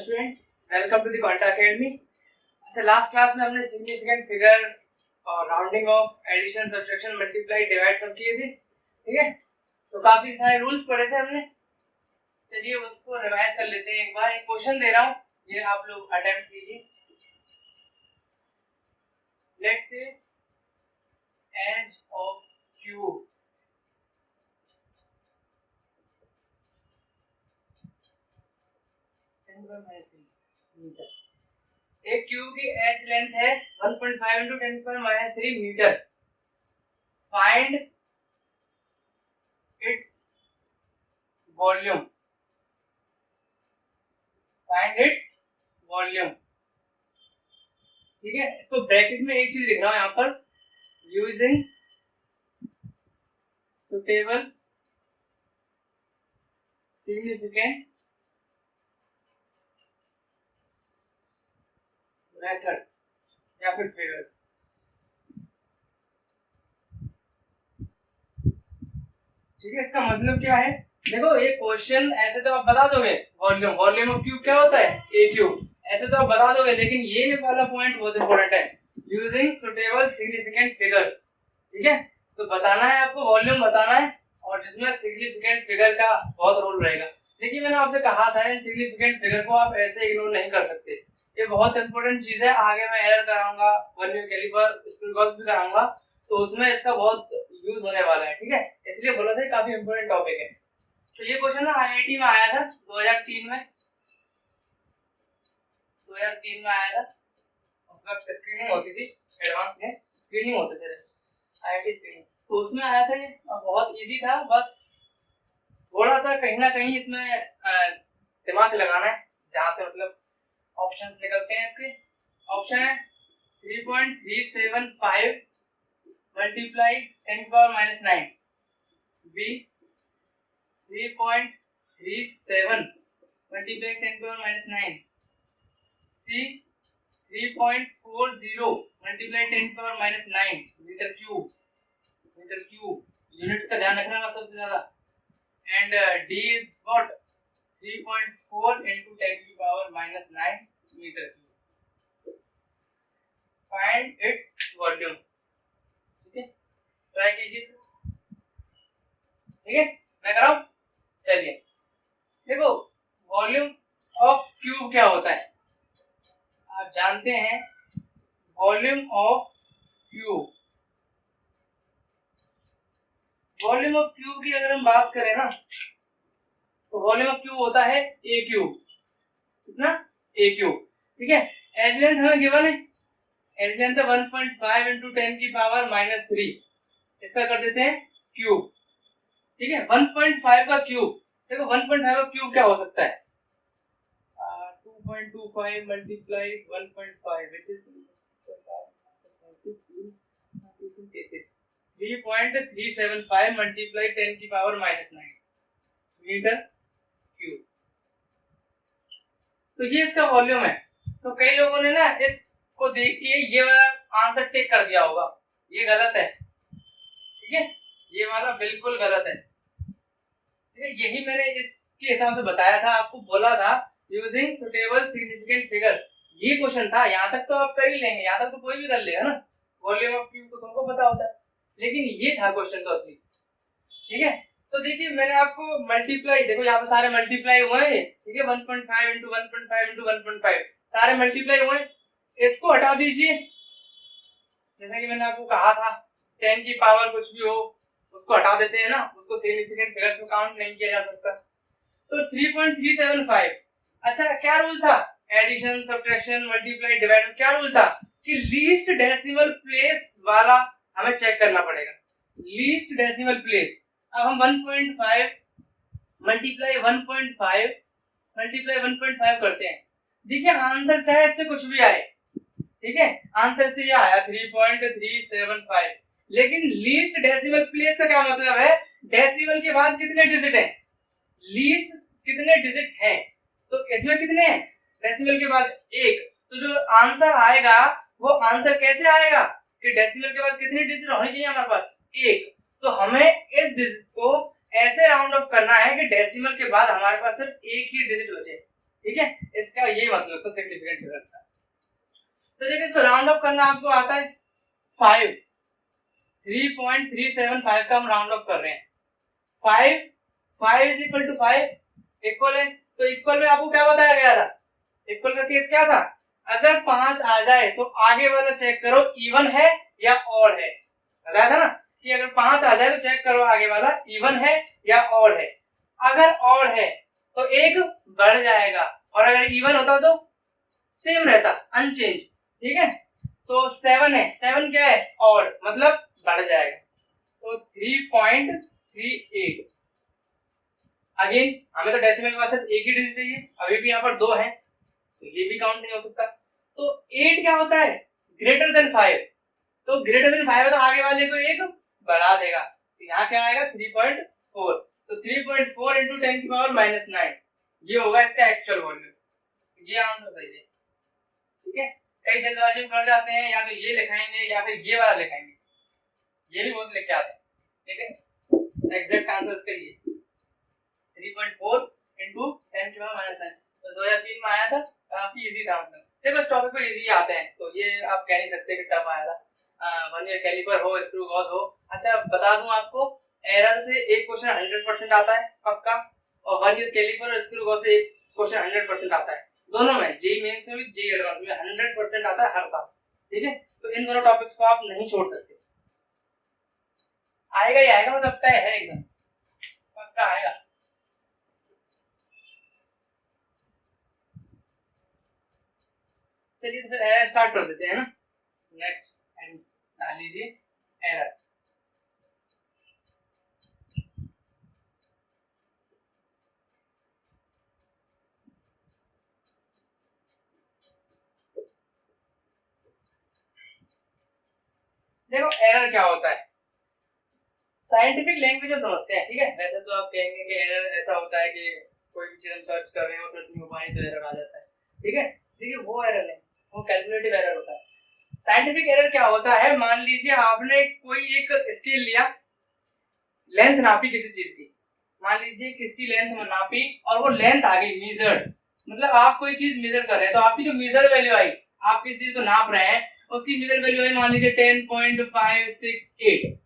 Students, welcome to the Quanta academy. अच्छा, last class में हमने सिग्निफिकेंट फिगर और rounding off, addition, subtraction, multiply, divide सब किए थे। ठीक है, तो काफी सारे रूल्स पढ़े थे हमने। चलिए उसको रिवाइज कर लेते हैं एक बार। एक क्वेश्चन दे रहा हूँ, ये आप लोग अटेम्प्ट कीजिए। Let's say edge of cube metre. एक क्यूब की एज लेंथ है 1.5 into 10⁻³ metre. Find its volume. Find its volume. ठीक है, इसको ब्रैकेट में एक चीज लिख रहा हूं यहां पर, यूजिंग सुटेबल सिग्निफिकेंट मेथड या फिर फिगर्स। ठीक है, इसका मतलब क्या है? देखो, ये क्वेश्चन ऐसे तो आप बता दोगे, वॉल्यूम वॉल्यूम ऑफ क्यूब क्या होता है, ए क्यूब, ऐसे तो आप बता दोगे, लेकिन ये वाला पॉइंट बहुत इंपॉर्टेंट है, यूजिंग सुटेबल सिग्निफिकेंट फिगर्स। ठीक है, तो बताना है आपको, वॉल्यूम बताना है, और जिसमें सिग्निफिकेंट फिगर का बहुत रोल रहेगा। देखिए, मैंने आपसे कहा था इन सिग्निफिकेंट फिगर को आप ऐसे इग्नोर नहीं कर सकते, ये बहुत इंपॉर्टेंट चीज है। आगे मैं एरर कराऊंगा, वर्नियर कैलिपर, स्क्रू गॉस भी कराऊंगा, तो उसमें इसका बहुत यूज होने वाला है। ठीक है, इसलिए बोला था काफी इंपॉर्टेंट टॉपिक है। तो ये क्वेश्चन ना आईआईटी में आया था 2003 में। 2003 में आया था, उस वक्त स्क्रीनिंग होती थी, एडवांस में स्क्रीनिंग होते थे, आईआईटी स्क्रीनिंग, तो उसमें आया था ये। बहुत इजी था, बस थोड़ा सा कहीं ना कहीं इसमें दिमाग लगाना है, जहां से मतलब ऑप्शंस निकलते हैं इसके। ऑप्शन है 3.375 multiply 10⁻⁹, B 3.37 multiply 10⁻⁹, C 3.40 multiply 10⁻⁹ metre cube. Metre cube units का ध्यान रखना बस सबसे ज्यादा। And D is what 3.4 into 10⁻⁹ metre cube. Find its volume. ठीक है, ट्राई कीजिए इसको। ठीक है, मैं कर रहा हूं। चलिए देखो, वॉल्यूम ऑफ क्यूब क्या होता है आप जानते हैं। Volume of cube, volume of cube की अगर हम बात करें ना, तो वॉल्यूम ऑफ क्यूब होता है ए क्यूब। कितना? ए क्यूब। ठीक है, एज लेंथ हमें गिवन है, एज लेंथ है 1.5 into 10⁻⁻3, इसका कर देते हैं क्यूब। ठीक है, 1.5 का क्यूब, देखो 1.5 का क्यूब क्या हो सकता है, 2.25 multiply 1.5 which is 3.375 multiply 10⁻⁹ metre cube. तो ये इसका वॉल्यूम है। तो कई लोगों ने ना इसको देख के ये वाला आंसर टिक कर दिया होगा, ये गलत है। ठीक है, ये वाला बिल्कुल गलत है। ठीक है, यही मैंने इसके हिसाब से बताया था, आपको बोला था यूजिंग सुटेबल सिग्निफिकेंट फिगर्स। ये क्वेश्चन था, यहाँ तक तो आप कर ही लेंगे, यहाँ तक तो कोई भी कर लेगा ना, वॉल्यूम ऑफ क्यूब तो सबको पता होता है, लेकिन ये था क्वेश्चन तो असली। ठीक है, तो देखिए मैंने आपको मल्टीप्लाई, देखो यहाँ पे सारे मल्टीप्लाई हुए हैं। ठीक है, 1.5 into 1.5 into 1.5 सारे मल्टीप्लाई हुए। इसको हटा दीजिए, जैसा कि मैंने आपको कहा था 10 की पावर कुछ भी हो उसको हटा देते हैं ना, उसको सिग्निफिकेंट फिगर्स में काउंट नहीं किया जा सकता। तो 3.375, अच्छा क्या रूल था, एडिशन, सब्ट्रैक्शन, मल्टीप्लाई, डिवाइड, क्या रूल था कि लीस्ट डेसिमल प्लेस वाला हमें चेक करना पड़ेगा, लीस्ट डेसिमल प्लेस। अब हम 1.5 मल्टीप्लाई 1.5 मल्टीप्लाई 1.5 करते हैं। देखिए आंसर चाहे इससे कुछ भी आए, ठीक है, आंसर से ये आया 3.375, लेकिन लीस्ट डेसिमल प्लेस का क्या मतलब है, डेसिमल के बाद कितने डिजिट हैं, लीस्ट कितने डिजिट हैं, तो इसमें कितने हैं डेसिमल के बाद एक। तो जो आंसर आएगा वो आंसर कैसे आएगा कि डेसिमल के बाद कितनी डिजिट होनी चाहिए हमारे पास, एक। तो हमें इस डिजिट को ऐसे राउंड ऑफ करना है कि डेसिमल के बाद हमारे पास सिर्फ एक ही डिजिट बचे। ठीक है, इसका यही मतलब तो सिग्निफिकेंट फिगर्स का। तो देखिए इसको राउंड ऑफ करना आपको आता है 5, 3.375 का हम राउंड ऑफ कर रहे हैं। 5 इज इक्वल टू 5 इक्वल है, तो इक्वल में आपको क्या बताया गया था, इक्वल का केस क्या था, अगर 5 आ जाए तो आगे वाला चेक करो इवन है या ऑड है, बताया था ना कि अगर 5 आ जाए तो चेक करो आगे वाला इवन है या ऑड है। अगर ऑड है तो एक बढ़ जाएगा और अगर इवन होता तो सेम रहता, अनचेंज। ठीक है, तो 7 है, 7 क्या है, ऑड मतलब बढ़ जाएगा, तो 3.38। अगेन हमें तो डेसिमल के बाद सिर्फ एक ही डिजिट चाहिए, अभी भी यहाँ पर 2 है तो ये भी काउंट नहीं हो सकता। तो 8 क्या होता है, ग्रेटर देन 5, तो ग्रेटर देन 5 है तो आगे वाले को एक बढ़ा देगा, तो यहाँ क्या आएगा 3.4, तो 3.4 इंटू 10 की पावर -9 ये होगा इसका एक्चुअल वॉल्यूम, ये आंसर सही है। ठीक है, कई जल्दबाजी में कर जाते हैं, या तो ये लिखाएंगे या फिर ये वाला लिखाएंगे, ये भी बहुत लिख के आते हैं। ठीक है, एग्जैक्ट आंसर इसका ये 3.4 इंटू 10 की पावर -9, तो 2003 में आया था, काफी इजी था। मतलब देखो इस टॉपिक पे इजी आते हैं तो ये आप कह नहीं सकते कि टफ आया था। वर्नियर कैलिपर हो, स्क्रू गॉज हो। अच्छा बता दूं आपको, एरर से एक क्वेश्चन 100% आता है पक्का, और वर्नियर कैलिपर और स्क्रू गॉज से एक क्वेश्चन 100% आता है, दोनों में, जेईई मेंस में भी जेईई एडवांस में 100% आता है हर साल। ठीक है, तो इन दोनों टॉपिक्स को आप नहीं छोड़ सकते, आएगा ही आएगा, मतलब तय है एकदम पक्का आएगा। चलिए तो फिर स्टार्ट कर देते हैं ना। नेक्स्ट डाल लीजिए एरर। देखो एरर क्या होता है, साइंटिफिक लैंग्वेज में समझते हैं। ठीक है, वैसे तो आप कहेंगे कि एरर ऐसा होता है कि कोई भी चीज हम सर्च कर रहे हैं और सर्च नहीं हो पा रही तो एरर आ जाता है। ठीक है, देखिए वो एरर नहीं, वो कैलकुलेटिव एरर होता है। साइंटिफिक एरर क्या होता है, मान लीजिए आपने कोई एक स्केल लिया, लेंथ नापी किसी चीज की, मान लीजिए किसकी लेंथ नापी और वो लेंथ आ गई मीजर्ड, मतलब आप कोई चीज मेजर कर रहे हैं तो आपकी जो मेजर्ड वैल्यू आई, आप किसी चीज को नाप रहे हैं उसकी मेजर्ड वैल्यू आई मान लीजिए 10.568,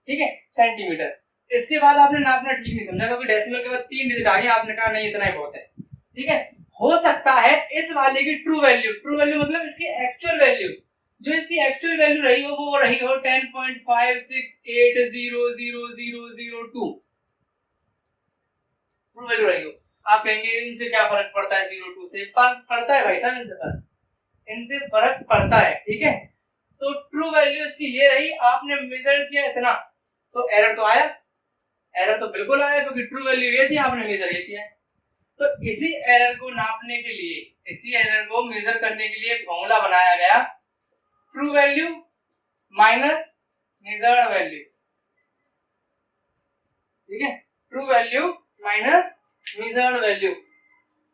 ठीक है, सेंटीमीटर। इसके बाद आपने नापना ठीक नहीं समझा क्योंकि डेसिमल के बाद 3 डिजिट आ गए, आपने कहा नहीं इतना ही बहुत है। ठीक है, हो सकता है इस वाले की ट्रू वैल्यू मतलब इसकी एक्चुअल वैल्यू, जो इसकी एक्चुअल वैल्यू रही हो वो रही हो 10.568000002 ट्रू वैल्यू रही हो। आप कहेंगे इनसे क्या फर्क पड़ता है, 02 से फर्क पड़ता है भाई साहब, इनसे फर्क पड़ता है। ठीक है, तो ट्रू वैल्यू इसकी ये रही, आपने मेजर किया इतना, तो एरर तो आया, एरर तो बिल्कुल आया क्योंकि ट्रू वैल्यू ये थी, आपने मेजर ये किया है। तो इसी एरर को नापने के लिए, इसी एरर को मेजर करने के लिए एक फॉर्मूला बनाया गया, true value minus measured value. ठीक है, true value minus measured value.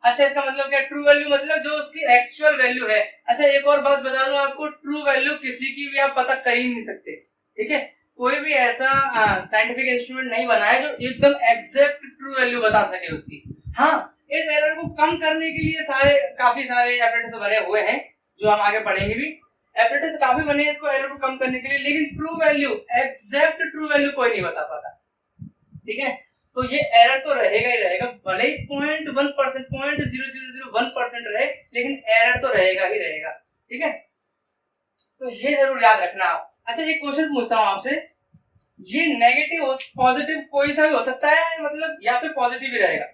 अच्छा इसका मतलब क्या, ट्रू वैल्यू मतलब जो उसकी एक्चुअल वैल्यू है। अच्छा एक और बात बता दूं आपको, ट्रू वैल्यू किसी की भी आप पता कर ही नहीं सकते। ठीक है, कोई भी ऐसा साइंटिफिक इंस्ट्रूमेंट नहीं बना है जो एकदम एग्जैक्ट ट्रू वैल्यू बता सके उसकी। हाँ, इस एरर को कम करने के लिए काफी सारे एप्रेटिस बने हुए हैं जो हम आगे पढ़ेंगे भी, एप्रेटिस काफी बने हैं इसको एरर को कम करने के लिए, लेकिन true value, exact true value कोई नहीं बता पाता। ठीक है, तो ये एरर तो रहेगा ही रहेगा, भले ही 0.1%, 0.0001% रहे, लेकिन एरर तो रहेगा ही रहेगा। ठीक है, तो ये जरूर याद रखना आप। अच्छा एक क्वेश्चन पूछता हूं आपसे, ये नेगेटिव पॉजिटिव कोई सा भी हो सकता है, मतलब या फिर पॉजिटिव भी रहेगा,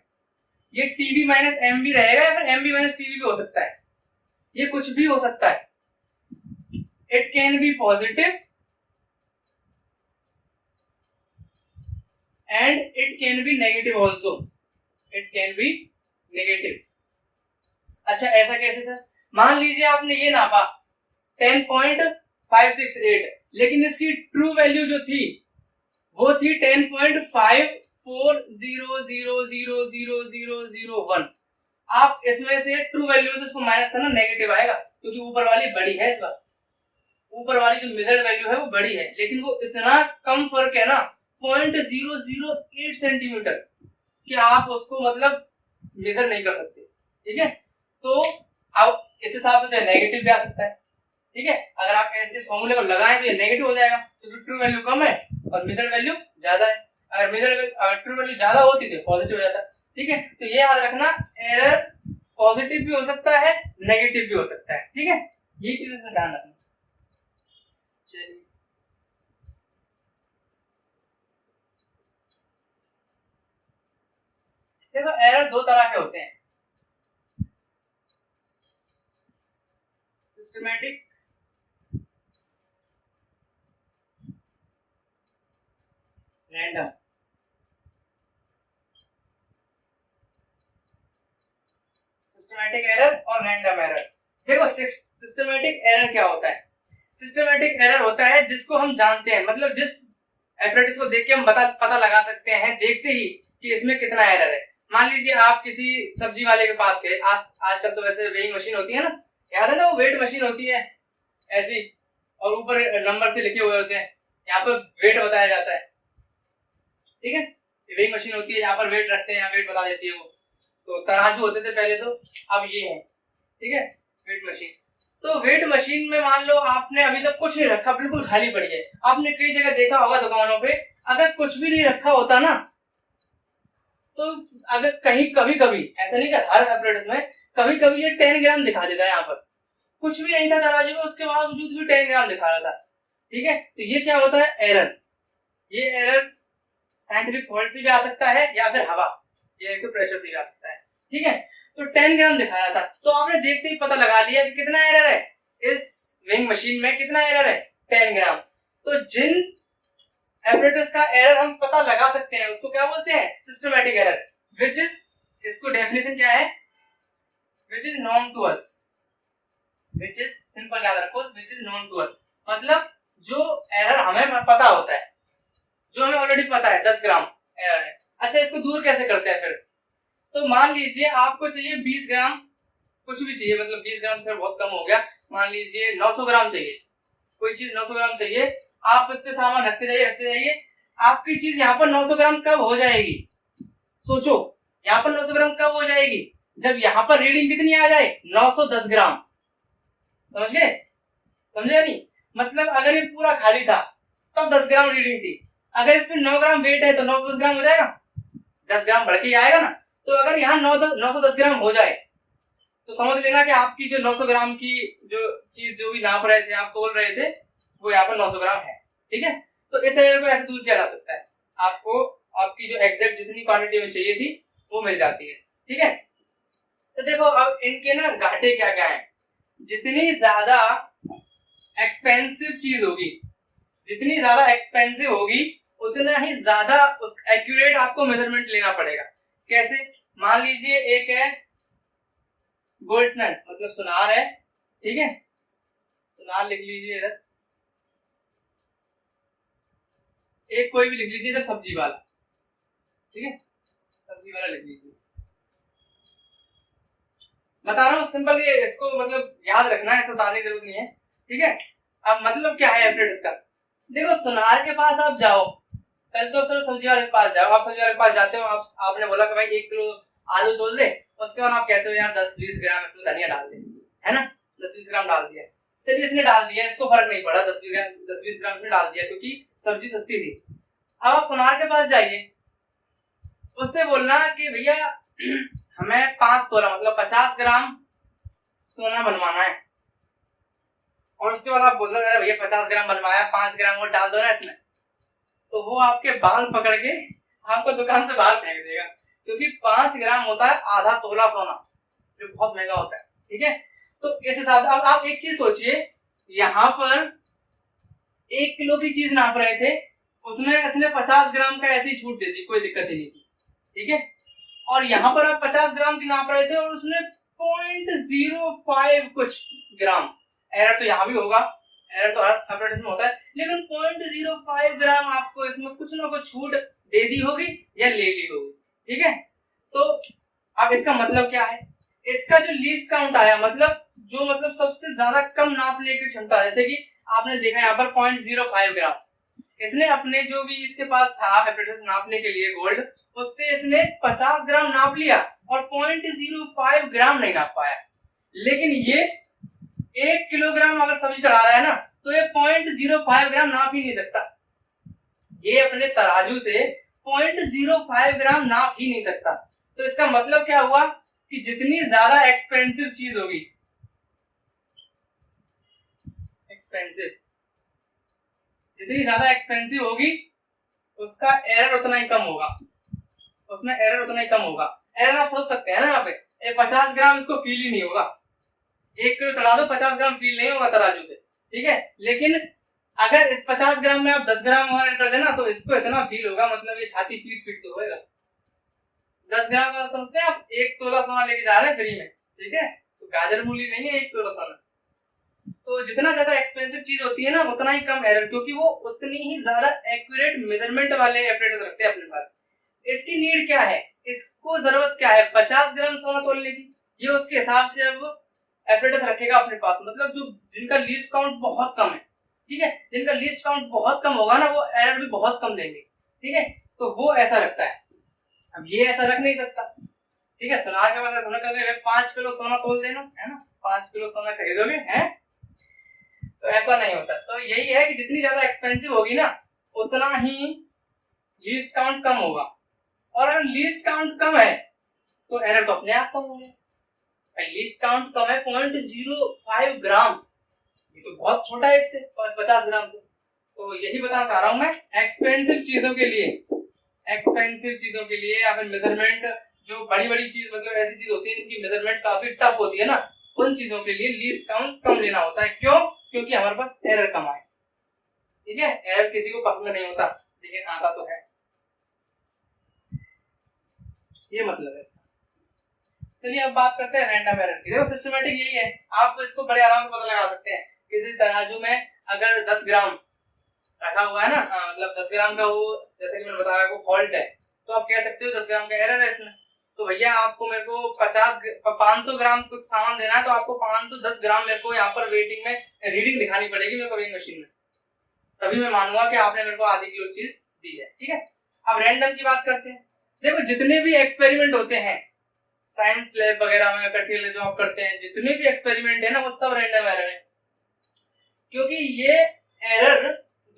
ये टीबी माइनस एम भी रहेगा या फिर एमबी माइनस टीबी भी हो सकता है, ये कुछ भी हो सकता है। It can be positive and it can be negative also, it can be negative। अच्छा ऐसा कैसे सर, मान लीजिए आपने ये नापा 10.568, लेकिन इसकी ट्रू वैल्यू जो थी वो थी 10.5400000001। आप इसमें से ट्रू वैल्यू से इसको माइनस करना, नेगेटिव आएगा क्योंकि ऊपर वाली बड़ी है, इस बार ऊपर वाली जो मेजर्ड वैल्यू है वो बड़ी है, लेकिन वो इतना कम फर्क है ना 0.008 सेंटीमीटर कि आप उसको मतलब मेजर नहीं कर सकते। ठीक है, तो अब इस हिसाब से तो नेगेटिव भी आ सकता है। ठीक है, अगर आप इस फॉर्मूले को लगाएं तो ये नेगेटिव हो जाएगा, तो ट्रू वैल्यू कम है और मेजर्ड वैल्यू ज्यादा है। अगर ट्रू वैल्यू ज्यादा होती तो पॉजिटिव हो जाता। ठीक है, तो ये याद रखना, एरर पॉजिटिव भी हो सकता है, नेगेटिव भी हो सकता है। ठीक है, ये चीज इसमें ध्यान रखना। चलिए, देखो एरर दो तरह के होते हैं, सिस्टमैटिक रैंडम। सिस्टमैटिक एरर और रैंडम एरर। देखो सिस्टमैटिक एरर क्या होता है? सिस्टमैटिक एरर होता है जिसको हम जानते हैं, मतलब जिस एपरेटिस को देख के हम पता लगा सकते हैं देखते ही कि इसमें कितना एरर है। मान लीजिए आप किसी सब्जी वाले के पास गए, आजकल तो वैसे वेइंग मशीन होती है ना, याद है ना, वो वेट मशीन होती है ऐसी, और ऊपर नंबर से लिखे हुए होते हैं, यहाँ पर वेट बताया जाता है। ठीक है, वेइंग मशीन होती है, यहाँ पर वेट रखते हैं, यहाँ वेट बता देती है वो। तो तराजू होते थे पहले, तो अब ये है। ठीक है, वेट मशीन। तो वेट मशीन में मान लो आपने अभी तक कुछ नहीं रखा, बिल्कुल खाली पड़ी है। आपने कई जगह देखा होगा दुकानों पे, अगर कुछ भी नहीं रखा होता ना, तो अगर कहीं कभी कभी, ऐसा नहीं कि हर एपरेटस में, कभी कभी ये 10 ग्राम दिखा देता है। यहाँ पर कुछ भी नहीं था तराजू में, उसके बावजूद भी 10 ग्राम दिखा रहा था। ठीक है, तो ये क्या होता है? एरर। ये एरर साइंटिफिक फॉल्ट से भी आ सकता है या फिर हवा या प्रेशर से भी आ सकता है। ठीक है, तो 10 ग्राम दिखा रहा था, तो आपने देखते ही पता लगा लिया कि कितना एरर है इस वेइंग मशीन में, कितना एरर है? 10 ग्राम। तो जिन एपरेटस का एरर हम पता लगा सकते हैं उसको क्या बोलते हैं? सिस्टमैटिक एरर, विच इज, इसको डेफिनेशन क्या है? Which is known to us, which is, simple याद रखो, which is known to us, मतलब जो एरर हमें पता होता है, जो हमें ऑलरेडी पता है 10 ग्राम एरर है। अच्छा, इसको दूर कैसे करते हैं फिर? तो मान लीजिए आपको चाहिए 20 ग्राम, कुछ भी चाहिए, मतलब 20 ग्राम फिर बहुत कम हो गया, मान लीजिए 900 ग्राम चाहिए, कोई चीज 900 ग्राम चाहिए, आप इस पे सामान रखते जाइए, आपकी चीज यहाँ पर 900 ग्राम कब हो जाएगी? सोचो, यहाँ पर 900 ग्राम कब हो जाएगी? जब यहाँ पर रीडिंग कितनी आ जाए? 910 ग्राम। समझ गए? समझे नहीं? मतलब अगर ये पूरा खाली था तब 10 ग्राम रीडिंग थी, अगर इस पे 9 ग्राम वेट है तो 910 ग्राम हो जाएगा, 10 ग्राम बढ़ के आएगा ना। तो अगर यहाँ 910 ग्राम हो जाए तो समझ लेना कि आपकी जो 900 ग्राम की जो चीज जो भी नाप रहे थे, आप तोल रहे थे, वो यहाँ पर 900 ग्राम है। ठीक है, तो इस एरर को ऐसे दूर किया जा सकता है, आपको आपकी जो एग्जैक्ट जितनी क्वांटिटी में चाहिए थी वो मिल जाती है। ठीक है, तो देखो अब इनके ना घाटे क्या क्या है। जितनी ज्यादा एक्सपेंसिव चीज होगी, जितनी ज्यादा एक्सपेंसिव होगी, उतना ही ज्यादा उस एक्यूरेट आपको मेजरमेंट लेना पड़ेगा। कैसे? मान लीजिए एक है गोल्डस्मिथ, मतलब सुनार है। ठीक है, सुनार लिख लीजिए इधर, एक कोई भी लिख लीजिए इधर, सब्जी वाला। ठीक है, सब्जी वाला लिख लीजिए, बता रहा हूँ सिंपल, ये इसको मतलब याद रखना है, ऐसा बताने की जरूरत नहीं है। ठीक है, अब मतलब क्या है एपरेटस का? देखो सुनार के पास आप जाओ, पहले तो चलो सब्जी वाले के पास जाओ, आप सब्जी वाले के पास जाते हो, आपने बोला कि भाई 1 किलो आलू तोल दे, उसके बाद आप कहते हो यार 10-20 ग्राम इसमें धनिया डाल दे, है ना, 10-20 ग्राम डाल दिया, चलिए इसने डाल दिया, इसको फर्क नहीं पड़ा, 10-20 ग्राम इसने डाल दिया क्योंकि सब्जी सस्ती थी। अब आप सुनार के पास जाइए, उससे बोलना कि भैया हमें 5 तोला मतलब 50 ग्राम सोना बनवाना है, और उसके बाद आप बोल दो भैया 50 ग्राम बनवाया, 5 ग्राम और डाल दो ना इसमें, तो वो आपके बाल पकड़ के आपको दुकान से बाहर फेंक देगा, क्योंकि 5 ग्राम होता है आधा तोला सोना, जो बहुत महंगा होता है। ठीक है, तो इस हिसाब से अब आप एक चीज सोचिए, यहाँ पर 1 किलो की चीज नाप रहे थे, उसमें इसने 50 ग्राम का ऐसी छूट दे दी, कोई दिक्कत ही नहीं थी। ठीक है, और यहाँ पर आप 50 ग्राम की नाप रहे थे और उसने 0.05 कुछ ग्राम, एरर तो यहाँ भी होगा, एरर तो हर एपरेटस में होता है, लेकिन 0.05 ग्राम आपको इसमें कुछ ना कुछ छूट दे दी होगी या ले ली होगी। ठीक है, तो अब इसका मतलब क्या है? इसका जो लीस्ट काउंट आया, मतलब जो मतलब सबसे ज्यादा कम नापने की क्षमता, जैसे कि आपने देखा यहाँ पर 0.05 ग्राम, इसने अपने जो भी इसके पास था एपरेटस नापने के लिए गोल्ड, उससे इसने 50 ग्राम नाप लिया और 0.05 ग्राम नहीं नाप पाया। लेकिन ये 1 किलोग्राम अगर सब्जी चढ़ा रहा है ना तो ये 0.05 ग्राम नाप ही नहीं सकता। ये अपने तराजू से 0.05 ग्राम नाप ही नहीं सकता। तो इसका मतलब क्या हुआ कि जितनी ज्यादा एक्सपेंसिव चीज होगी, जितनी ज्यादा एक्सपेंसिव होगी उसका एरर उतना ही कम होगा, उसमें एरर उतना ही कम होगा। एरर आप सोच सकते हैं ना, यहाँ पे 50 ग्राम इसको फील ही नहीं होगा। 1 किलो चढ़ा दो 50 ग्राम फील नहीं होगा तराजू पे, ठीक है। लेकिन अगर इस 50 ग्राम में आप 10 ग्राम और ऐड कर देना तो इसको इतना फील होगा, मतलब ये छाती पीट पीट तो होगा। 10 ग्राम का समझते हैं आप, 1 तोला सोना लेके जा रहे हैं फ्री में, ठीक है। तो गाजर मूली नहीं है 1 तोला सोना। तो जितना ज्यादा एक्सपेंसिव चीज होती है ना उतना ही कम एरर, क्योंकि वो उतनी ही ज्यादा एक्यूरेट मेजरमेंट वाले एपरेटस रखते हैं अपने पास। इसकी नीड क्या है, इसको जरूरत क्या है, 50 ग्राम सोना तोलने की। ये उसके हिसाब से अब एपरेटस रखेगा अपने पास, मतलब जो जिनका लीस्ट काउंट बहुत कम है, ठीक है, जिनका लीस्ट काउंट बहुत कम होगा ना वो एरर भी बहुत कम देंगे, ठीक है। तो वो ऐसा रखता है। अब ये ऐसा रख नहीं सकता, ठीक है। सुनार के बाद सोना कहोगे 5 किलो सोना तोल देना, है ना, 5 किलो सोना खरीदोगे, हैं? तो ऐसा नहीं होता। तो यही है कि जितनी ज्यादा एक्सपेंसिव होगी ना उतना ही लीस्ट काउंट कम होगा, और अगर लीस्ट काउंट कम है तो एरर तो अपने आप कम हो गया। लीस्ट काउंट कम है 0.05 ग्राम, ये तो बहुत छोटा है इससे 50 ग्राम से। तो यही बताना चाह रहा हूं मैं, एक्सपेंसिव चीजों के लिए या फिर मेजरमेंट, जो बड़ी बड़ी चीज मतलब ऐसी चीज होती है जिनकी मेजरमेंट काफी टफ होती है ना, उन चीजों के लिए लीस्ट काउंट कम लेना होता है। क्यों? क्योंकि हमारे पास एरर कम आए, ठीक है। एरर किसी को पसंद नहीं होता, लेकिन आता तो है, ये मतलब है इसका। चलिए अब बात करते हैं रैंडम एरर की। देखो सिस्टमैटिक यही है, आप इसको बड़े आराम से पता लगा सकते हैं। किसी तराजू में अगर 10 ग्राम रखा हुआ है ना, मतलब 10 ग्राम का वो, जैसे कि मैंने बताया वो फॉल्ट है, तो आप कह सकते हो 10 ग्राम का एरर है इसमें। तो भैया आपको मेरे को 500 ग्राम कुछ सामान देना है, तो आपको 510 ग्राम मेरे को यहाँ पर वेटिंग में रीडिंग दिखानी पड़ेगी मेरे को वेइंग मशीन में, तभी मैं मानूंगा कि आपने मेरे को आधी किलो चीज दी है, ठीक है। अब रैंडम की बात करते हैं। देखो जितने भी एक्सपेरिमेंट होते हैं साइंस लैब वगैरह में, प्रैक्टिकल जो आप करते हैं, जितने भी एक्सपेरिमेंट है ना वो सब रैंडम एरर है, क्योंकि ये एरर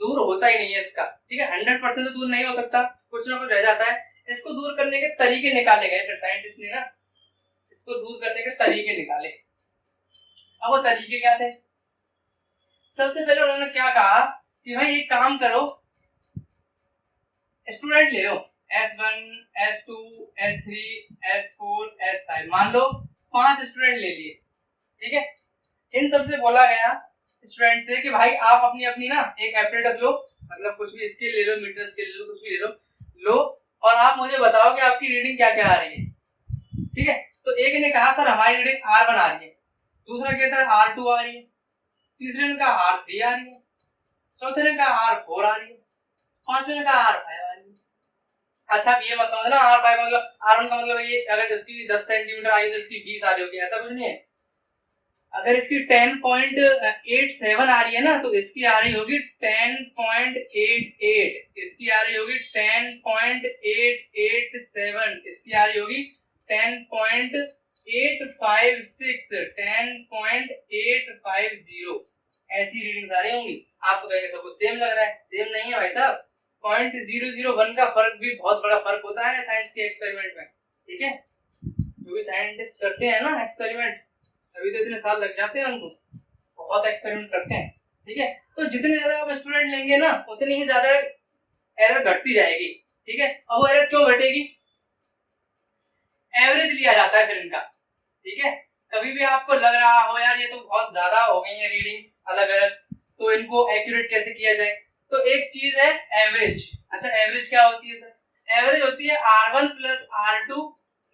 दूर होता ही नहीं है इसका, ठीक है। 100% तो दूर नहीं हो सकता, कुछ ना कुछ रह जाता है। इसको दूर करने के तरीके निकाले गए फिर साइंटिस्ट ने ना, इसको दूर करने के तरीके निकाले। अब वो तरीके क्या थे? सबसे पहले उन्होंने क्या कहा कि भाई एक काम करो, स्टूडेंट ले लो S1, S2, S3, S4, S5, मान लो 5 स्टूडेंट ले लिए, ठीक है। इन सबसे बोला गया स्टूडेंट से कि भाई आप अपनी अपनी ना एक एपरेटस लो, मतलब कुछ भी स्केल ले लो, मीटर स्केल ले लो, कुछ भी ले लो और आप मुझे बताओ कि आपकी रीडिंग क्या क्या आ रही है, ठीक है। तो एक ने कहा सर हमारी रीडिंग R1 आ रही है, दूसरा कहता है R2 आ रही है, तीसरे ने कहा R3 आ रही है, चौथे ने कहा R4 आ रही है, पांचवे ने कहा R5 आ रही है। अच्छा ये मत समझना R5 मतलब R1 का मतलब ये अगर इसकी 10 सेंटीमीटर आ रही है तो इसकी 20 आ रही होगी, ऐसा कुछ नहीं है। अगर इसकी 10.87 आ रही है ना तो इसकी आ रही होगी 10.88, इसकी आ रही होगी 10.887, इसकी आ रही होगी 10.856, 10.850, ऐसी रीडिंग्स आ रही होंगी। आपको कहेंगे सब कुछ सेम लग रहा है, सेम नहीं है भाई साहब। 0.001 का फर्क भी बहुत बड़ा फर्क होता है साइंस के एक्सपेरिमेंट में, ठीक है। जो भी साइंटिस्ट करते हैं ना एक्सपेरिमेंट, अभी तो इतने साल लग जाते हैं उनको, बहुत एक्सपेरिमेंट करते हैं, ठीक है। तो जितने ज्यादा आप स्टूडेंट लेंगे ना उतनी ही ज्यादा एरर घटती जाएगी, ठीक है। अब वो एरर क्यों घटेगी? एवरेज लिया जाता है फिर इनका, ठीक है। कभी भी आपको लग रहा हो यार ये तो बहुत ज्यादा हो गई है रीडिंग्स अलग अलग, तो इनको एक्यूरेट कैसे किया जाए, तो एक चीज है एवरेज। अच्छा एवरेज क्या होती है सर? एवरेज होती है R1 plus R2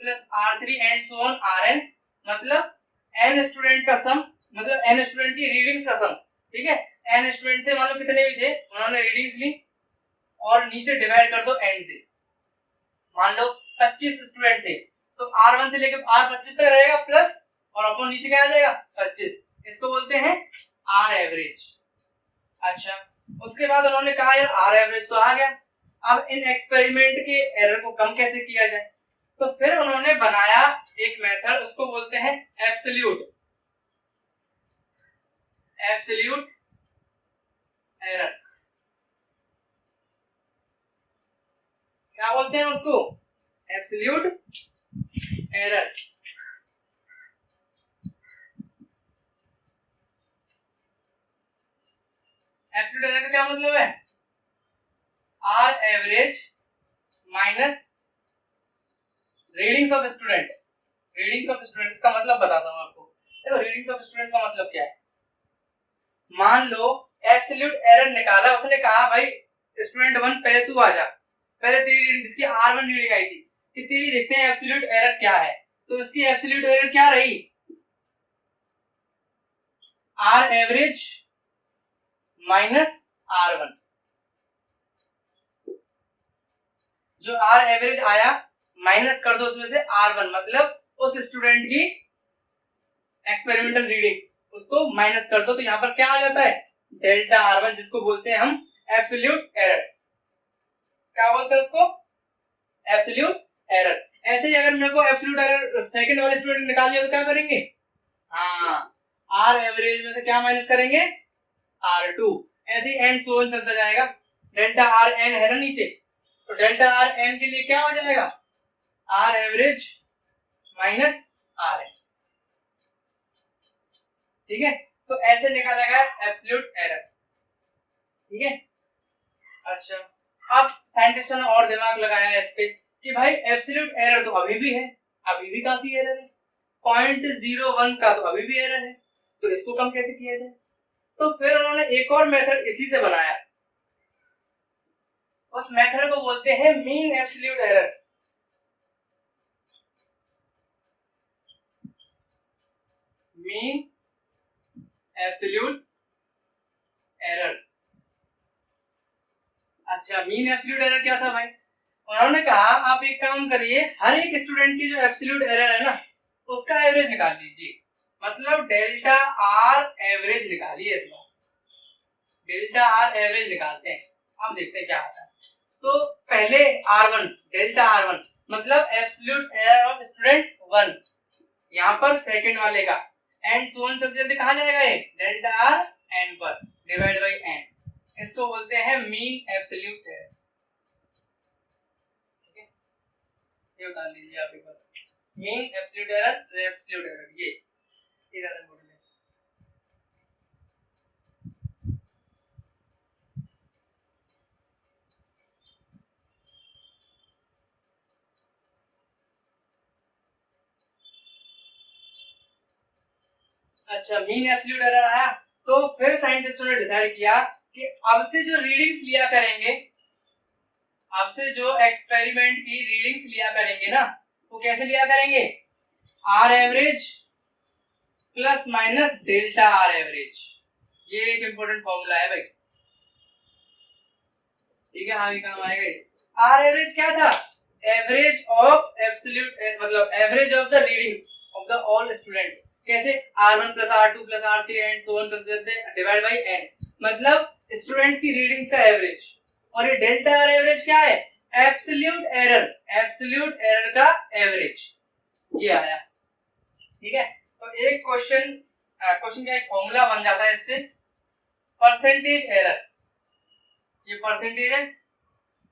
plus R3 and so on Rn, मतलब n स्टूडेंट का सम, मतलब n स्टूडेंट की रीडिंग्स का सम, ठीक है। n स्टूडेंट थे, मान लो कितने भी थे, उन्होंने रीडिंग्स ली और नीचे डिवाइड कर दो n से, मान लो 25 स्टूडेंट थे तो R1 से लेकर R25 तक रहेगा प्लस, और अपन नीचे क्या आ जाएगा 25, इसको बोलते हैं R एवरेज। अच्छा उसके बाद उन्होंने कहा यार R एवरेज तो आ गया, अब इन एक्सपेरिमेंट के एरर को कम कैसे किया जाए, तो फिर उन्होंने बनाया एक मेथड, उसको बोलते हैं एब्सोल्यूट एरर। क्या बोलते हैं उसको? Absolute error. एब्सोल्यूट एरर का क्या मतलब है? R average minus readings of student. Readings of student इसका मतलब बताता हूं आपको। देखो रीडिंग्स ऑफ स्टूडेंट का मतलब क्या है, मान लो एब्सोल्यूट एरर निकाला, उसने कहा भाई स्टूडेंट 1 पहले तू आ जा, पहले तेरी रीडिंग जिसकी R1 रीडिंग आई थी कि तेरी देखते हैं एब्सोल्यूट एरर क्या है। तो इसकी एब्सोल्यूट एरर क्या रही? R average minus R1। जो आर एवरेज आया माइनस कर दो उसमें से R1, मतलब उस स्टूडेंट की एक्सपेरिमेंटल रीडिंग, उसको माइनस कर दो, तो यहां पर क्या आ जाता है? डेल्टा R1, जिसको बोलते हैं हम एब्सोल्यूट एरर। क्या बोलते हैं उसको? Absolute error. ऐसे ही अगर मेरे को एब्सोल्यूट एरर सेकंड वाले स्टूडेंट निकालनी हो तो क्या करेंगे? हाँ, आर एवरेज में से क्या माइनस करेंगे? R2। ऐसे ही एंड सो ऑन चलता जाएगा। डेल्टा आर एन है ना नीचे, तो डेल्टा आर एन के लिए क्या हो जाएगा? R average minus R N. ठीक है, तो ऐसे निकाला गया एब्सोल्यूट एरर। ठीक है, अच्छा अब साइंटिस्टों ने और दिमाग लगाया है इस पे कि भाई एब्सोल्यूट एरर तो अभी भी है, अभी भी काफी एरर है, 0.01 का तो अभी भी एरर है, तो इसको कम कैसे किया जाए? तो फिर उन्होंने एक और मेथड इसी से बनाया, उस मेथड को बोलते हैं mean absolute error. Mean absolute error. अच्छा, मीन एब्सोल्यूट एरर क्या था भाई? उन्होंने कहा आप एक काम करिए, हर एक स्टूडेंट की जो एब्सोल्यूट एरर है ना उसका एवरेज निकाल लीजिए, मतलब डेल्टा आर एवरेज निकालिए। इस बार डेल्टा आर एवरेज निकालते हैं, अब देखते हैं क्या आता है। तो पहले R1, डेल्टा R1 मतलब एब्सोल्यूट एरर ऑफ स्टूडेंट 1, यहां पर सेकंड वाले का एंड सो ऑन चलते चलते कहां जाएगा? ये डेल्टा आर एन पर डिवाइड बाय एन, इसको बोलते हैं मीन एब्सोल्यूट एरर। ठीक है, ये उतार लीजिए आप एक बार, मीन एब्सोल्यूट एरर ये ज्यादा इंपॉर्टेंट है। अच्छा, मीन एब्सोल्यूट एरर आया, तो फिर साइंटिस्टों ने डिसाइड किया कि अब से जो रीडिंग्स लिया करेंगे, अब से जो एक्सपेरिमेंट की रीडिंग्स लिया करेंगे ना, वो कैसे लिया करेंगे? R average plus minus delta R average, ये एक इंपॉर्टेंट फॉर्मूला है भाई। ठीक है, आगे काम आएगा। आर एवरेज क्या था? एवरेज ऑफ एब्सोल्यूट, मतलब average of the readings of the all students. कैसे? R1 plus R2 plus R3 and so on चलते चलते डिवाइड बाय n, मतलब स्टूडेंट्स की रीडिंग्स का एवरेज। और ये डेल्टा आर एवरेज क्या है? एब्सोल्यूट एरर का एवरेज, ये आया। ठीक है, तो एक क्वेश्चन का एक फॉर्मूला बन जाता है इससे, परसेंटेज एरर। ये परसेंटेज है,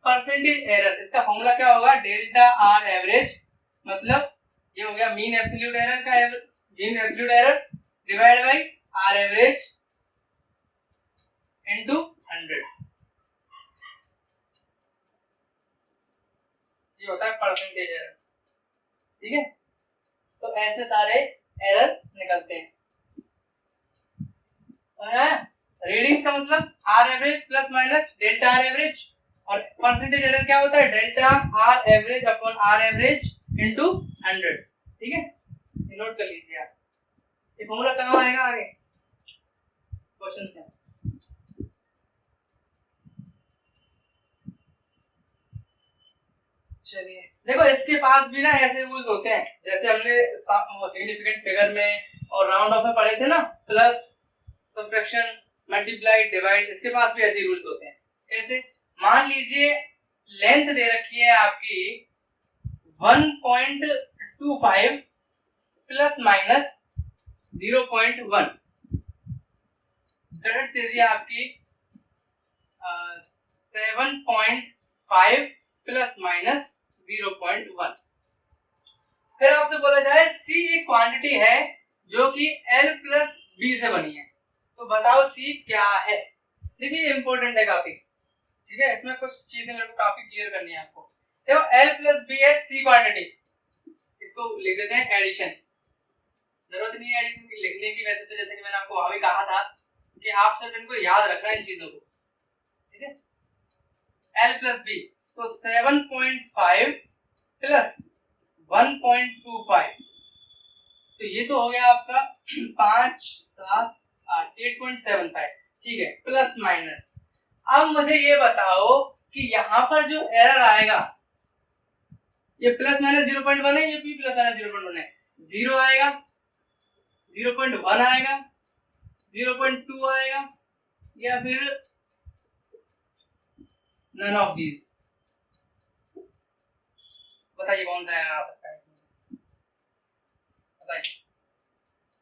परसेंटेज एरर, इसका फॉर्मूला क्या होगा? डेल्टा आर एवरेज, मतलब ये हो गया मीन एब्सोल्यूट एरर का mean absolute error divide by R average into 100, ये होता है परसेंटेज एरर। ठीक है, तो ऐसे सारे एरर निकलते हैं। रीडिंग्स का मतलब R average plus minus delta R average, और परसेंटेज एरर क्या होता है? Delta R average upon R average into 100। ठीक है, नोट कर लीजिए आप, ये फॉर्मूला कहां आएगा आगे क्वेश्चंस में। चलिए देखो, इसके पास भी ना ऐसे रूल्स होते हैं, जैसे हमने सिग्निफिकेंट फिगर में और राउंड ऑफ में पढ़े थे ना, प्लस, सब्ट्रैक्शन, मल्टीप्लाई, डिवाइड, इसके पास भी ऐसे रूल्स होते हैं। कैसे? मान लीजिए लेंथ दे रखी है आपकी 1.25 प्लस माइनस 0.1, ब्रेथ दे दिया आपकी 7.5 प्लस माइनस 0.1। फिर आपसे बोला जाए C एक क्वांटिटी है जो कि L प्लस B से बनी है, तो बताओ C क्या है। देखिए इंपॉर्टेंट है काफी, ठीक है, इसमें कुछ चीजें मेरे को काफी क्लियर करनी है आपको। देखो L प्लस B है C क्वांटिटी, इसको लिख देते हैं एडिशन, जरूरत नहीं है एडिशन की लिखने की, वैसे तो जैसे कि मैंने आपको वहां भी कहा था कि आप सिर्फ इनको याद रखना इन चीजों को, ठीक है। L प्लस B तो 7.5 प्लस 1.25, तो ये तो हो गया आपका 5 7 8 8.75, ठीक है, प्लस माइनस। अब मुझे ये बताओ कि यहाँ पर जो एरर आएगा, ये प्लस माइनस 0.1 है, ये भी प्लस माइनस 0.1 है, 0 आएगा, 0.1 आएगा, 0.2 आएगा, या फिर नन ऑफ दीज। बताइए कौन सा एरर आ सकता है इसमें, बताइए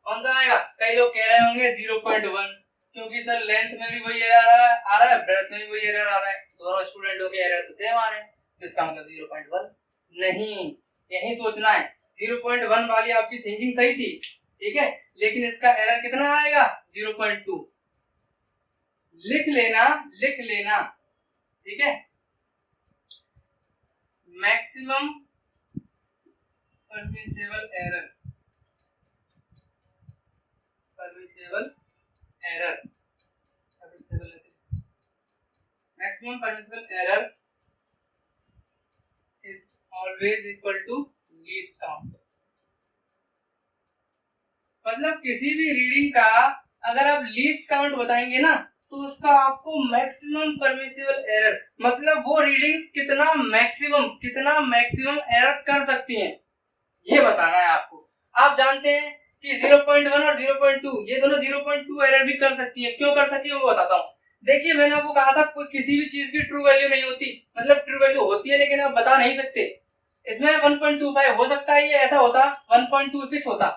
कौन सा आएगा। कई लोग कह रहे होंगे 0.1, क्योंकि सर लेंथ में भी वही एरर आ रहा है, ब्रेथ में भी वही एरर आ रहा है, दोनों स्टूडेंटों के एरर तो सेम आ रहे हैं, तो इसका मतलब 0.1 नहीं, यही सोचना है। 0.1 वाली आपकी थिंकिंग सही थी, ठीक है, लेकिन इसका एरर कितना आएगा 0.2, लिख लेना, लिख लेना, ठीक है। Maximum permissible error, permissible error, maximum permissible error is always equal to least count। मतलब किसी भी रीडिंग का अगर आप लीस्ट काउंट बताएंगे ना, तो उसका आपको मैक्सिमम परमिसिबल एरर, मतलब वो रीडिंग्स कितना मैक्सिमम एरर कर सकती हैं, ये बताना है आपको। आप जानते हैं कि 0.1 और 0.2 ये दोनों 0.2 एरर भी कर सकती है, क्यों कर सकती है वो बताता हूँ। देखिए मैंने आपको कहा था कोई किसी भी चीज की ट्रू वैल्यू नहीं होती, मतलब ट्रू वैल्यू होती है लेकिन आप बता नहीं सकते। इसमें 1.25 हो सकता है, ये ऐसा होता 1.26 होता,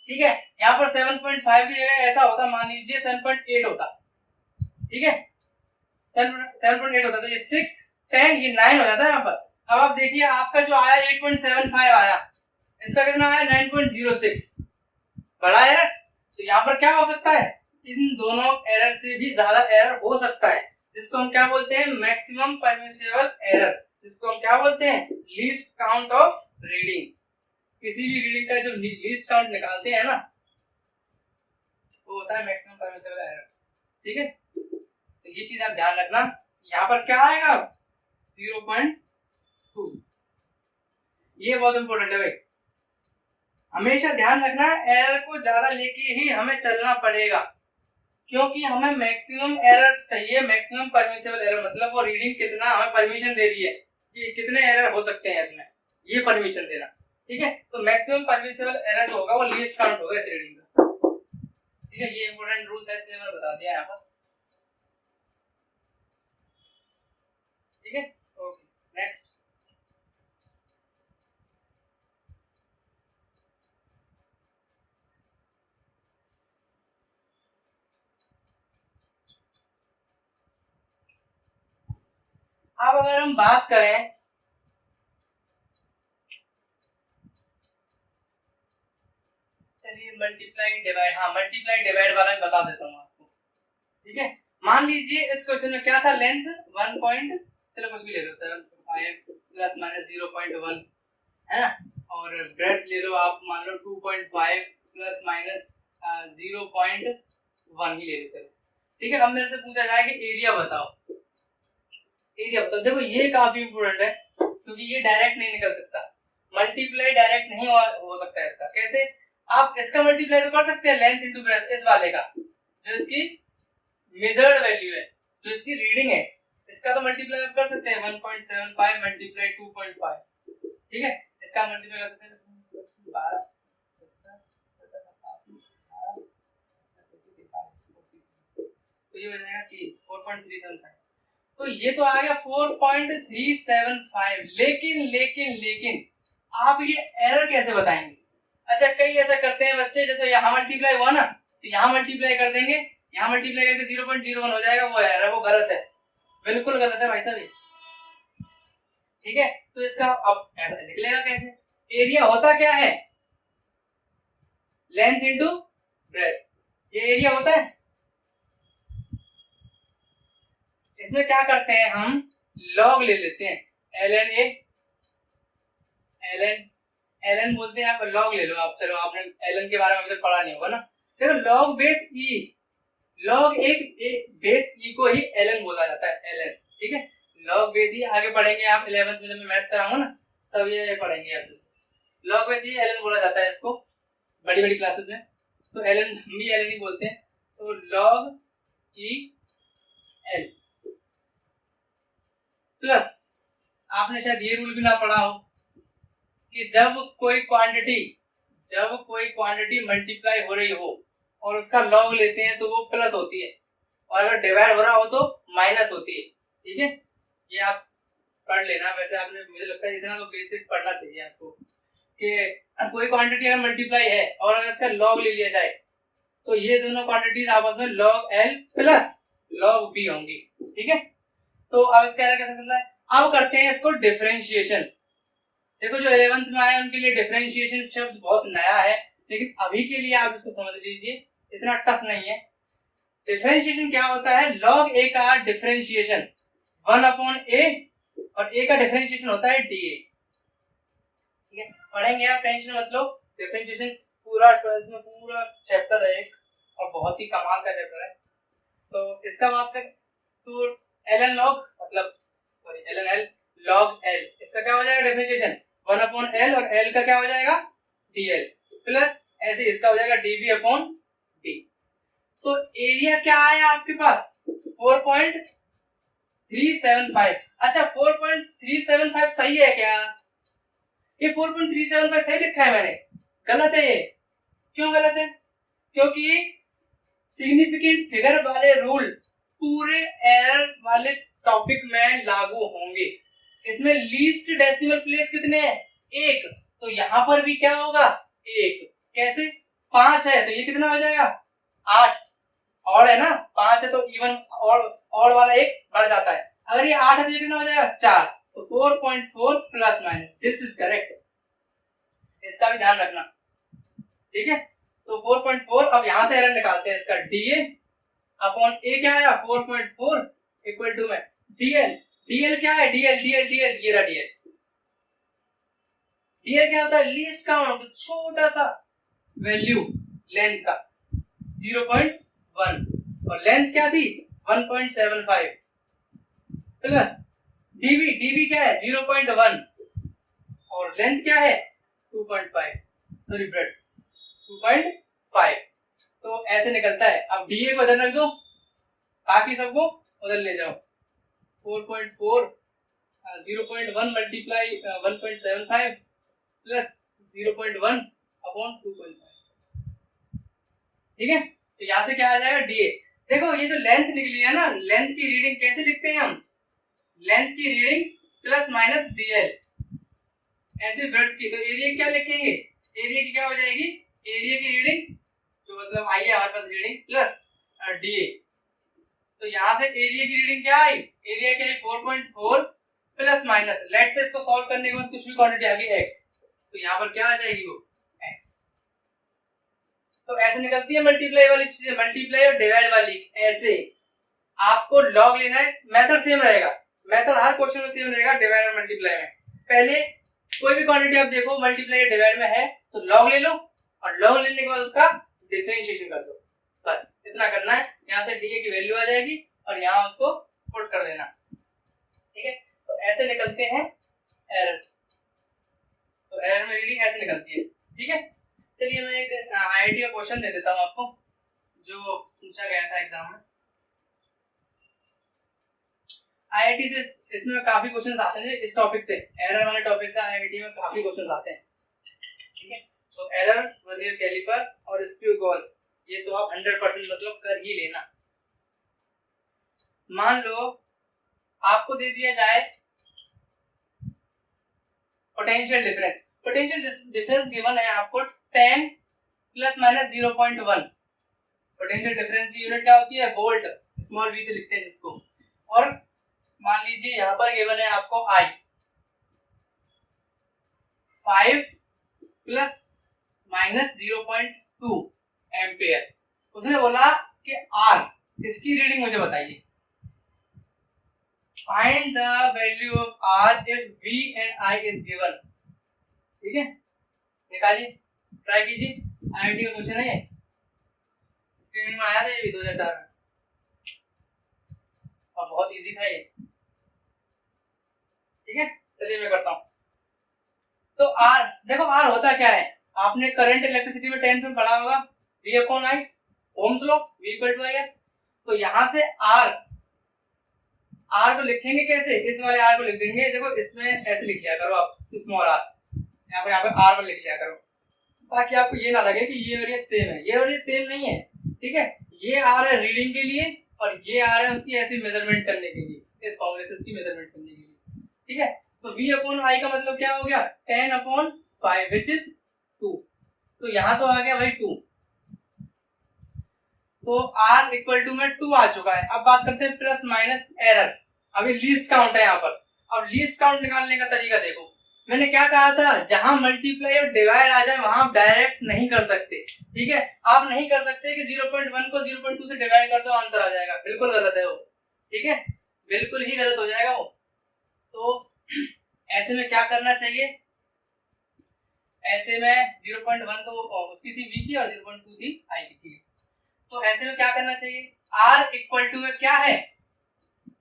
ठीक है, यहाँ पर 7.5 की जगह ऐसा होता, मान लीजिए 7.8 होता, ठीक है, 7.8 होता, तो ये 6 10 ये 9 हो जाता है यहाँ पर। अब आप देखिए आपका जो आया 8.75 आया, इसका कितना आया 9.06, बड़ा एरर। तो यहाँ पर क्या हो सकता है, इन दोनों एरर से भी ज्यादा एरर हो सकता है, जिसको हम क्या बोलते हैं मैक्सिमम परमिसिबल एरर, जिसको हम क्या बोलते हैं लीस्ट काउंट ऑफ रीडिंग। किसी भी रीडिंग का जो लीस्ट काउंट निकालते हैं ना, वो होता है मैक्सिमम परमिसिबल एरर, ठीक है। तो ये चीज आप ध्यान रखना, यहाँ पर क्या आएगा 0.2, ये बहुत इंपॉर्टेंट है भाई, हमेशा ध्यान रखना एरर को ज्यादा लेके ही हमें चलना पड़ेगा, क्योंकि हमें मैक्सिमम एरर चाहिए। मैक्सिमम परमिसिबल एरर मतलब वो रीडिंग कितना हमें परमिशन दे रही है कि कितने एरर हो सकते हैं इसमें, ये परमिशन देना, ठीक है। तो मैक्सिमम परमिसिबल एरर जो होगा वो लीस्ट काउंट होगा इस रीडिंग का, ठीक है। ये इंपॉर्टेंट रूल था इसलिए मैंने बता दिया यहाँ पर, ठीक है। ओके नेक्स्ट, अब अगर हम बात करें चलिए मल्टीप्लाई डिवाइड, हाँ मल्टीप्लाई डिवाइड वाला मैं बता देता हूँ आपको, ठीक है। मान लीजिए इस क्वेश्चन में क्या था, लेंथ 1 पॉइंट, चलो कुछ भी ले लो 7.5 प्लस माइनस 0.1 है ना, और ब्रेथ ले लो आप मान लो 2.5 प्लस माइनस 0.1 ही ले लो, चलो ठीक है। अब मेरे से पूछा जाए कि एरिया बताओ, एरिया बताओ। देखो ये काफी इंपोर्टेंट है, क्योंकि ये डायरेक्ट नहीं निकल सकता, मल्टीप्लाई डायरेक्ट नहीं हो सकता है इसका। कैसे, आप इसका मल्टीप्लाई तो कर सकते हैं लेंथ इनटू ब्रेथ, इस वाले का जो इसकी मेजर्ड वैल्यू है, जो इसकी रीडिंग है, इसका तो मल्टीप्लाई आप कर सकते हैं 1.75 मल्टीप्लाई 2.5, ठीक है। इसका मल्टीप्लाई कर सकते हैं 12 तो ये हो जाएगा 4.375। तो ये तो आ गया 4.375, लेकिन लेकिन लेकिन आप ये एरर कैसे बताएंगे? अच्छा, कई ऐसा करते हैं बच्चे, जैसे यहाँ मल्टीप्लाई हुआ ना, तो यहाँ मल्टीप्लाई कर देंगे, यहाँ मल्टीप्लाई करके 0.01 हो जाएगा, वो एरर है, वो गलत है, बिल्कुल गलत है भाई साहब। ठीक है, तो इसका अब ऐसा निकलेगा कैसे? एरिया होता क्या है? लेंथ इंटू ब्रेथ, ये एरिया होता है। इसमें क्या करते हैं हम, लॉग ले लेते हैं, ln a, ln बोलते हैं, आप लॉग ले लो आप, चलो आपने ln के बारे में अभी तक पढ़ा नहीं होगा ना। देखो लॉग बेस e, लॉग एक बेस e को ही ln बोला जाता है, ln। ठीक है, लॉग बेस e आगे पढ़ेंगे आप 11th में, जब मैं मैथ्स कराऊंगा ना तब ये पढ़ेंगे आप। लॉग बेस e ln बोला जाता है इसको बड़ी बड़ी क्लासेस में, तो ln हम भी ln ही बोलते हैं। तो log e l प्लस, आपने शायद ये रूल भी ना पढ़ा हो कि जब कोई क्वांटिटी मल्टीप्लाई हो रही हो और उसका लॉग लेते हैं तो वो प्लस होती है, और अगर डिवाइड हो रहा हो तो माइनस होती है। ठीक है, ये आप पढ़ लेना। वैसे आपने, मुझे लगता है इतना तो बेसिक पढ़ना चाहिए आपको, कि कोई क्वांटिटी अगर मल्टीप्लाई है और अगर इसका लॉग ले लिया जाए तो ये दोनों क्वांटिटीज आपस में log l plus log b होंगी। ठीक है, तो अब इसका एरर कैसे मिलता है? अब करते हैं इसको डिफरेंशिएशन। देखो जो 11th में आए उनके लिए डिफरेंशिएशन शब्द बहुत नया है, लेकिन अभी के लिए आप इसको समझ लीजिए, इतना टफ नहीं है। डिफरेंशिएशन क्या होता है? log a का डिफरेंशिएशन 1/a, और a का डिफरेंशिएशन होता है dA। ठीक है, पढ़ेंगे आप, टेंशन मत लो। डिफरेंशिएशन पूरा 12th में पूरा चैप्टर है एक, और बहुत ही कमाल का चैप्टर है। तो इसका बात करें तो ln log मतलब sorry ln l log l, इसका क्या हो जाएगा डिफरेंशिएशन 1/l, और l का क्या हो जाएगा dl, प्लस ऐसे इसका हो जाएगा dv/d। तो एरिया क्या आया आपके पास? 4.375। अच्छा, 4.375 सही है क्या? ये 4.375 सही लिखा है मैंने? गलत है ये। क्यों गलत है? क्योंकि सिग्निफिकेंट फिगर वाले रूल पूरे एरर वाले टॉपिक में लागू होंगे। इसमें लीस्ट डेसिमल प्लेस कितने हैं? 1, तो यहां पर भी क्या होगा? 1। कैसे? 5 है तो ये कितना हो जाएगा? 8। ऑड है ना, 5 है तो इवन ऑड वाला 1 बढ़ जाता है। अगर ये 8 है तो ये कितना हो जाएगा? 4। तो 4.4 plus minus, this is correct, इसका भी ध्यान रखना। ठीक है, तो 4.4। अब यहां से एरर निकालते हैं इसका, dA अपॉन a क्या आया? 4.4 इक्वल टू में dl। dl क्या है? dl ये रहा dl। dl क्या होता है? लीस्ट काउंट, छोटा सा वैल्यू लेंथ का 0.1, और लेंथ क्या थी? 1.75 प्लस dv क्या है? 0.1, और लेंथ क्या है? 2.5, सॉरी ब्रेड 2.5। तो ऐसे निकलता है। अब dA को इधर रख दो, बाकी सबको उधर ले जाओ। 4.4 0.1 मल्टीप्लाई 1.75 प्लस 0.1 अपॉन 2.5। ठीक है, तो यहां से क्या आ जाएगा? dA। देखो ये जो लेंथ निकली है ना, लेंथ की रीडिंग कैसे लिखते हैं हम? लेंथ की रीडिंग प्लस माइनस dl, ऐसे ब्रेड्थ की। तो एरिया क्या लिखेंगे? एरिया की क्या हो जाएगी? एरिया की रीडिंग जो मतलब आई है हमारे पास रीडिंग प्लस dA। तो यहां से एरिया की रीडिंग क्या आई? एरिया क्या है? 4.4 प्लस माइनस, लेट से इसको सॉल्व करने के बाद कुछ भी क्वांटिटी आ गई x, तो यहां पर क्या आ जाएगी? वो x। तो ऐसे निकलती है मल्टीप्लाई वाली चीजें, मल्टीप्लाई और डिवाइड वाली। ऐसे आपको लॉग लेना है, मेथड सेम रहेगा, मेथड हर क्वेश्चन में सेम रहेगा डिवाइड और मल्टीप्लाई में। पहले कोई भी क्वांटिटी आप देखो मल्टीप्लाई या डिवाइड में है तो लॉग ले लो, और लॉग लेने के बाद उसका डिफरेंशिएशन कर दो, बस इतना करना है। यहाँ से dA की वैल्यू आ जाएगी और यहाँ उसको पुट कर देना। ठीक है, तो ऐसे निकलते हैं एरर्स। तो एरर में रीडिंग ऐसे निकलती है। ठीक है, चलिए मैं एक IIT का क्वेश्चन दे देता हूँ आपको जो पूछा गया था एग्जाम में। IIT से इसमें काफी क्वेश्चंस आते हैं इस टॉपिक से, एरर वाले टॉपिक से IIT में काफी क्वेश्चंस आते हैं। ठीक है, तो एरर, वर्नियर कैलिपर और स्क्रू गॉज, ये तो आप 100% मतलब कर ही लेना। मान लो आपको दे दिया जाए पोटेंशियल डिफरेंस गिवन है आपको 10 प्लस माइनस 0.1। पोटेंशियल डिफरेंस की यूनिट क्या होती है? वोल्ट, स्मॉल v से लिखते हैं जिसको। और मान लीजिए यहाँ पर गिवन है आपको I 5 प्लस माइनस 0.2 एम्पियर। उसने बोला कि R, इसकी रीडिंग मुझे बताइए। Find the value of R if V and I is given। ठीक है, निकालिए, ट्राई कीजिए। IIT का क्वेश्चन है, स्क्रीन में आया था ये भी 2004 में, और बहुत इजी था ये। ठीक है, चलिए मैं करता हूं। तो R, देखो R होता क्या है, आपने करंट इलेक्ट्रिसिटी में 10th में पढ़ा होगा, V upon I, Ohm's law, V equal to IF। तो यहां से R को लिखेंगे कैसे? इस वाले R को लिख देंगे, देखो इसमें ऐसे लिख लिया करो आप, स्मॉल r, यहाँ पे R पर लिख लिया करो, ताकि आपको ये ना लगे कि ये और ये सेम है। ये और ये सेम नहीं है, ठीक है। ये R है रीडिंग के लिए, और ये R है उसकी ऐसी मेजरमेंट करने के लिए, इस फॉर्मूले से इसकी मेजरमेंट करने के लिए। ठीक है, तो V अपॉन I का मतलब क्या हो गया? 10 अपॉन 5 विच इज 2। तो यहाँ तो आ गया भाई 2, तो R इक्वल टू में 2 आ चुका है। अब बात करते हैं प्लस माइनस एरर। अभी लीस्ट काउंट है यहाँ पर। अब लीस्ट काउंट निकालने का तरीका देखो, मैंने क्या कहा था, जहां मल्टीप्लाई और डिवाइड आ जाए वहां आप डायरेक्ट नहीं कर सकते। ठीक है, आप नहीं कर सकते कि 0.1 को 0.2 से डिवाइड कर दो आंसर आ जाएगा, बिल्कुल गलत है वो। ठीक है, बिल्कुल ही गलत हो जाएगा वो। तो ऐसे में क्या करना चाहिए, ऐसे में 0.1 तो उसकी थी V की और 0.2 थी I की। ठीक है, तो ऐसे में क्या करना चाहिए, R इक्वल टू में क्या है,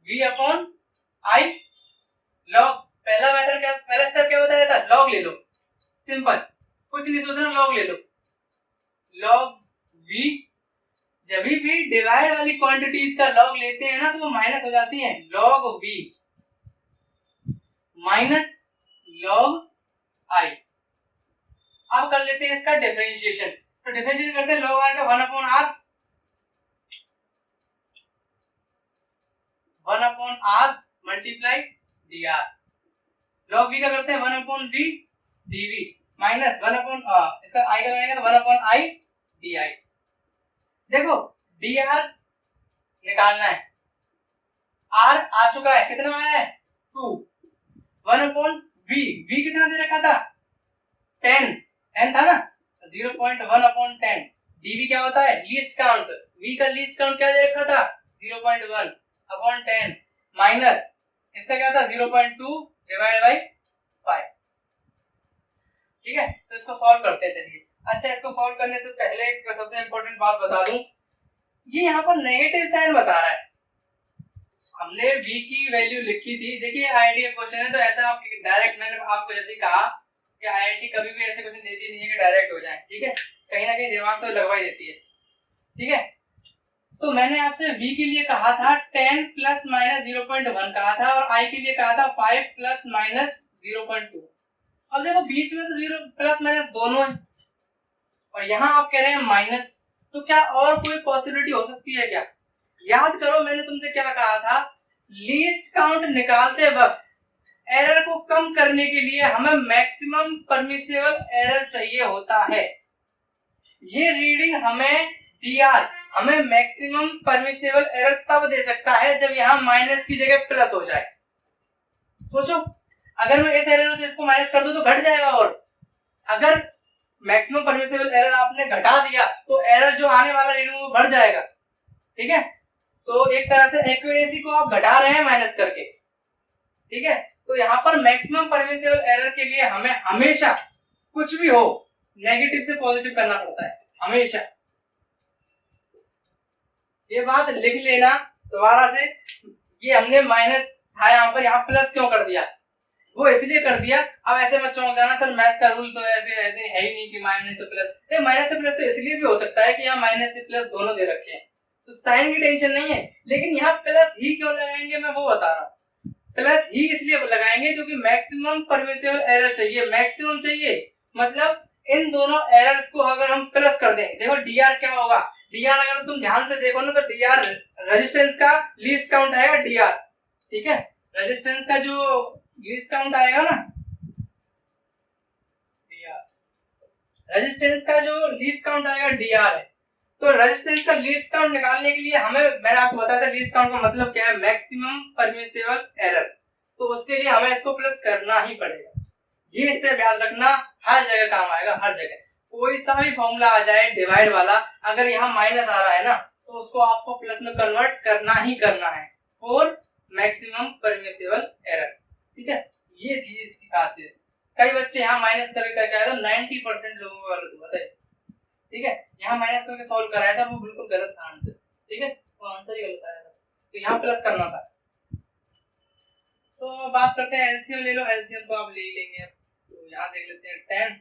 V अपॉन I लॉग। पहला मेथड क्या, पहला स्टेप क्या बताया था, लॉग ले लो, सिंपल, कुछ नहीं सोचना, लॉग ले लो। लॉग V, जब भी डिवाइड वाली क्वांटिटीज का लॉग लेते हैं ना तो वो माइनस हो जाती हैं। Log V minus log I। अब कर लेते हैं इसका डिफरेंशिएशन। तो डिफरेंशिएशन करते हैं, लॉग R का 1 upon R, 1 upon R multiply dr। Log V का करते हैं 1 upon V dV minus 1 upon इसका I का करेंगे तो 1 अपॉन I di। देखो dr निकालना है, R आ चुका है, कितना आया है 2, 1 अपॉन V कितना दे रखा था 10, n था ना, 0.1 अपॉन 10। dV क्या होता है, लीस्ट काउंट, V का लीस्ट काउंट क्या दे रखा था 0.1 अपॉन 10 माइनस इसका क्या था 0.2 डिवाइड बाई 5। ठीक है, तो इसको सॉल्व करते हैं, चलिए। अच्छा, इसको सॉल्व करने से पहले एक सबसे इंपॉर्टेंट बात बता दूं, ये यहाँ पर नेगेटिव साइन बता रहा है। हमने V की वैल्यू लिखी थी, देखिए IIT का क्वेश्चन है तो ऐसा आप डायरेक्ट, मैंने आपको जैसे ही कहा कि IIT कभी भी ऐसे क्वेश्चन देती नहीं है कि डायरेक्ट हो जाए। ठीक है, कहीं ना कहीं दिमाग तो लगवा ही देती है। ठीक है, तो मैंने आपसे V के लिए कहा था 10 प्लस माइनस 0.1 कहा था, और I के लिए कहा था 5 प्लस माइनस 0.2। अब देखो बीच में तो 0 प्लस माइनस दोनों है, और यहाँ आप कह रहे हैं माइनस, तो क्या और कोई पॉसिबिलिटी हो सकती है क्या? याद करो मैंने तुमसे क्या कहा था, लीस्ट काउंट निकालते वक्त एरर को कम करने के लिए हमें मैक्सिमम परमिसिबल एरर चाहिए होता है। ये रीडिंग हमें dr हमें मैक्सिमम परमिसिबल एरर तब दे सकता है जब यहाँ माइनस की जगह प्लस हो जाए। सोचो, अगर मैं इस एरर से इसको माइनस कर दूं तो घट जाएगा, और अगर मैक्सिमम परमिसिबल एरर आपने घटा दिया तो एरर जो आने वाला रीडिंग वो बढ़ जाएगा। ठीक है, तो एक तरह से एक्यूरेसी को आप घटा रहे हैं माइनस करके। ठीक है, तो यहाँ पर मैक्सिमम परमिसिबल एरर के लिए हमें हमेशा कुछ भी हो नेगेटिव से पॉजिटिव करना पड़ता है, हमेशा। ये बात लिख लेना दोबारा से, ये हमने माइनस था यहाँ पर, यहाँ प्लस क्यों कर दिया, वो इसलिए कर दिया। अब ऐसे मत चौंक जाना सर मैथ का रूल तो ऐसे है ही नहीं कि माइनस से प्लस, नहीं माइनस से प्लस तो इसलिए भी हो सकता है कि यहाँ माइनस से प्लस दोनों दे रखे हैं, तो साइन की टेंशन नहीं है। लेकिन यहाँ प्लस ही क्यों लगाएंगे मैं वो बता रहा हूँ। प्लस ही इसलिए लगाएंगे क्योंकि मैक्सिमम परमिसिबल एरर चाहिए, मैक्सिमम चाहिए, मतलब इन दोनों एरर्स को अगर हम प्लस कर दें, देखो dr क्या होगा, dr अगर तुम ध्यान से देखो ना तो dr रेजिस्टेंस का लीस्ट काउंट आएगा dr। ठीक है, रेजिस्टेंस का जो लीस्ट काउंट आएगा ना, रेजिस्टेंस का जो लीस्ट काउंट आएगा dr है। तो रेजिस्टेंस का लीस्ट काउंट निकालने के लिए हमें, मैंने आपको बताया था लीस्ट काउंट का मतलब क्या है, मैक्सिमम परमिसिबल एरर। तो उसके लिए हमें इसको प्लस करना ही पड़ेगा। ये स्टेप याद रखना, हर जगह काम आएगा, हर जगह। कोई सा भी फॉर्मूला आ जाए डिवाइड वाला, अगर यहाँ माइनस आ रहा है ना तो उसको आपको प्लस में कन्वर्ट करना ही करना है फॉर मैक्सिमम परमिसिबल एरर। ठीक है, ये थी इसकी खासियत। कई बच्चे यहाँ माइनस करके करके आए तो 90% लोगों को गलत हुआ था। ठीक है, यहाँ माइनस करके सॉल्व कराया था, वो बिल्कुल गलत था आंसर। ठीक है, वो आंसर ही गलत आया था, तो यहाँ प्लस करना था। सो बात करते हैं एलसीएम ले लो, एलसीएम तो आप ले ही लेंगे। तो यहाँ देख लेते हैं 10,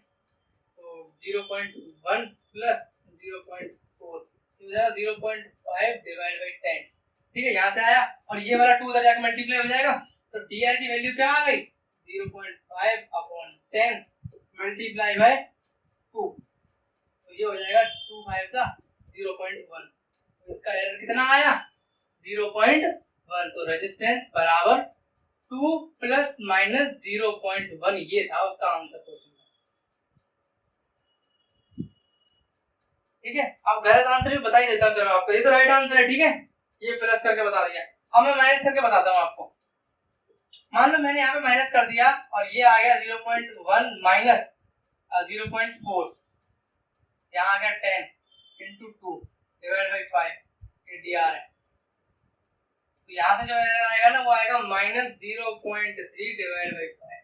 तो 0.1 प्लस 0.4 हो जाएगा 0.5 डिवाइड बाई 10। ठीक है, यहाँ से आया और ये वाला 2 उधर जाकर मल्टीप्लाई हो जाएगा, तो dr की वैल्यू क्या आ गई 0.5 अपॉन 10 मल्टीप्लाई बाय 2, तो ये हो जाएगा 2 5 सा 0.1। तो इसका एरर कितना आया 0.1। तो रेजिस्टेंस बराबर 2 प्लस माइनस 0.1, ये था उसका आंसर क्वेश्चन। ठीक है, अब गलत आंसर भी बता ही देता हूँ चलो आपको, ये तो राइट आंसर है। ठीक है, ये प्लस करके बता दिया, अब मैं माइनस करके बताता हूँ आपको। मान लो मैंने यहाँ पे माइनस कर दिया और ये आ गया 0.1 माइनस 0.4, यहाँ आ गया 10 इंटू 2 डिवाइड बाई 5, ये dr है। तो यहाँ से जो एरर आएगा ना वो आएगा माइनस 0.3 डिवाइड बाई 5,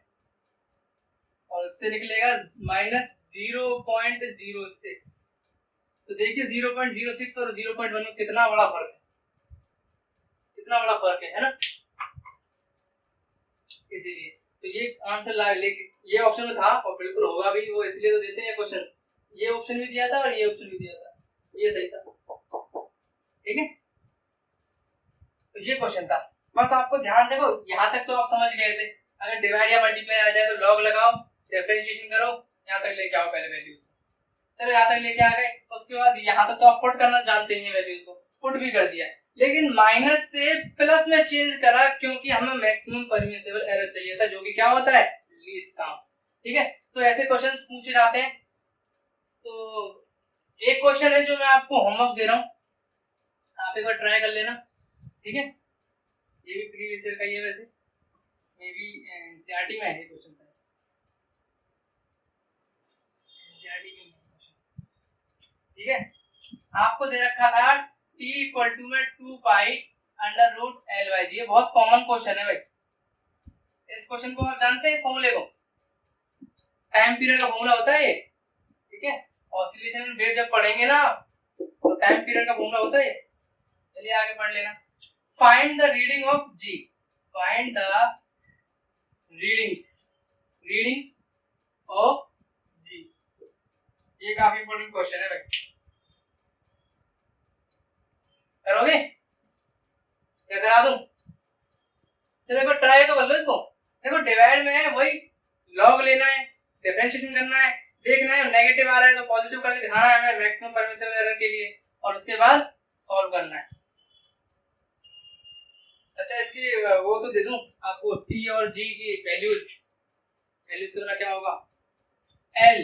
और उससे निकलेगा माइनस 0.06। तो देखिए 0.06 और 0.1 में कितना बड़ा फर्क है, कितना बड़ा फर्क है ना। इसीलिए तो ये आंसर ला लेके ये ऑप्शन में था और बिल्कुल होगा भी, वो इसलिए तो देते हैं क्वेश्चंस। ये ऑप्शन भी दिया था और ये ऑप्शन भी दिया था, ये सही था। ठीक है, तो ये क्वेश्चन था। बस आपको ध्यान देखो, यहाँ तक तो आप समझ गए थे। अगर डिवाइड या मल्टीप्लाई आ जाए तो लॉग लगाओ, डिफरेंशिएशन करो, यहाँ तक लेके आओ पहले वैल्यूज। चलो यहाँ तक लेके आ गए, उसके बाद यहाँ तक तो आप पुट करना जानते हैं, वैल्यूज को पुट भी कर दिया, लेकिन माइनस से प्लस में चेंज करा क्योंकि हमें मैक्सिमम परमिसिबल एरर चाहिए था, जो कि क्या होता है लीस्ट काउंट। ठीक है, तो ऐसे क्वेश्चंस पूछे जाते हैं। तो एक क्वेश्चन है जो मैं आपको होमवर्क दे रहा हूँ, आप एक बार ट्राई कर लेना। ठीक है, ये भी प्रीवियस ईयर का ही है, वैसे मे बी एनसीईआरटी में है ये क्वेश्चन है, एनसीईआरटी में। ठीक है, आपको दे रखा था t इक्वल टू में 2 pi under root L by G. ये बहुत कॉमन क्वेश्चन है भाई, इस क्वेश्चन को आप जानते हैं, इस फॉर्मूले को, टाइम पीरियड का फॉर्मूला होता है ये। ठीक है, ऑसिलेशन एंड वेव जब पढ़ेंगे ना तो टाइम पीरियड का फॉर्मूला होता है। चलिए आगे पढ़ लेना। Find the reading of G, find the reading of G. ये काफी इंपॉर्टेंट क्वेश्चन है भाई, करोगे क्या करा दूं? चलो एक बार ट्राई तो कर लो इसको। देखो डिवाइड में है वही लॉग लेना है, डिफरेंशिएशन करना है, देखना है नेगेटिव आ रहा है तो पॉजिटिव करके दिखाना है हमें मैक्सिमम परमिसिबल एरर के लिए, और उसके बाद सॉल्व करना है। अच्छा इसकी वो तो दे दूं आपको, t और g की वैल्यूज करना क्या होगा, l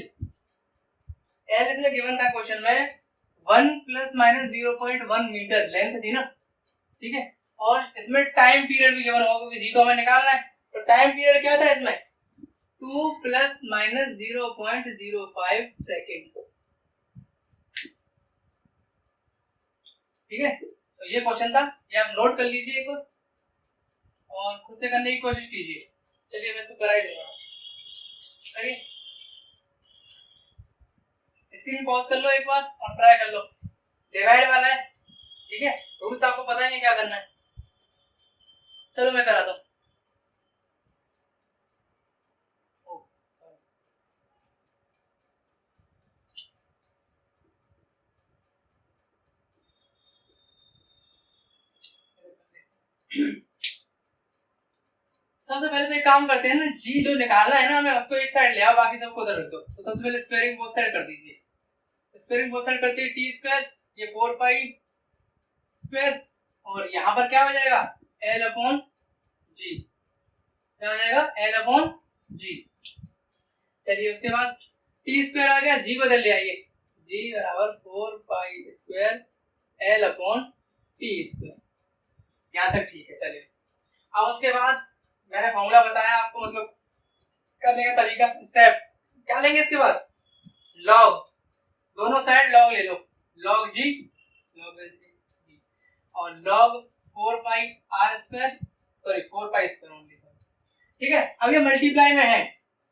इसमें गिवन था क्वेश्चन में 1 प्लस माइनस 0.1 मीटर लेंथ थी ना। ठीक है, और इसमें टाइम पीरियड भी गिवन होगा क्योंकि जी तो हमें निकालना है। तो टाइम पीरियड क्या था इसमें 2 प्लस माइनस 0.05 सेकेंड। ठीक है, तो ये क्वेश्चन था, ये आप नोट कर लीजिए एक बार और खुद से करने की कोशिश कीजिए। चलिए मैं इसको करा ही दूंगा, करिए, स्क्रीन पॉज कर लो एक बार और ट्राई कर लो। डिवाइड वाला है, ठीक है, रूल्स आपको पता ही नहीं क्या करना है। चलो मैं कराता हूँ। सबसे पहले तो एक काम करते हैं ना, जी जो निकालना है ना हमें उसको एक साइड ले आओ, बाकी सबको उधर रख दो। तो सबसे पहले स्क्वायरिंग बोथ साइड कर दीजिए, स्क्वायरिंग बोथ साइड करते हैं टी स्क्वायर, ये 4 पाई स्क्वायर, और यहाँ पर क्या हो जाएगा एल अपॉन जी। क्या हो जाएगा L अपॉन G। चलिए उसके बाद टी स्क्वायर आ गया, जी बदल ले आइए, जी बराबर 4 pi square L upon T square. यहाँ तक ठीक है। चलिए अब उसके बाद मैंने फॉर्मूला बताया आपको, मतलब करने का तरीका, स्टेप क्या लेंगे इसके बाद, लॉग, दोनों साइड लॉग ले लो, लॉग जी और log 4 pi R square, sorry 4 pi square only, ठीक है। अब ये मल्टीप्लाई में है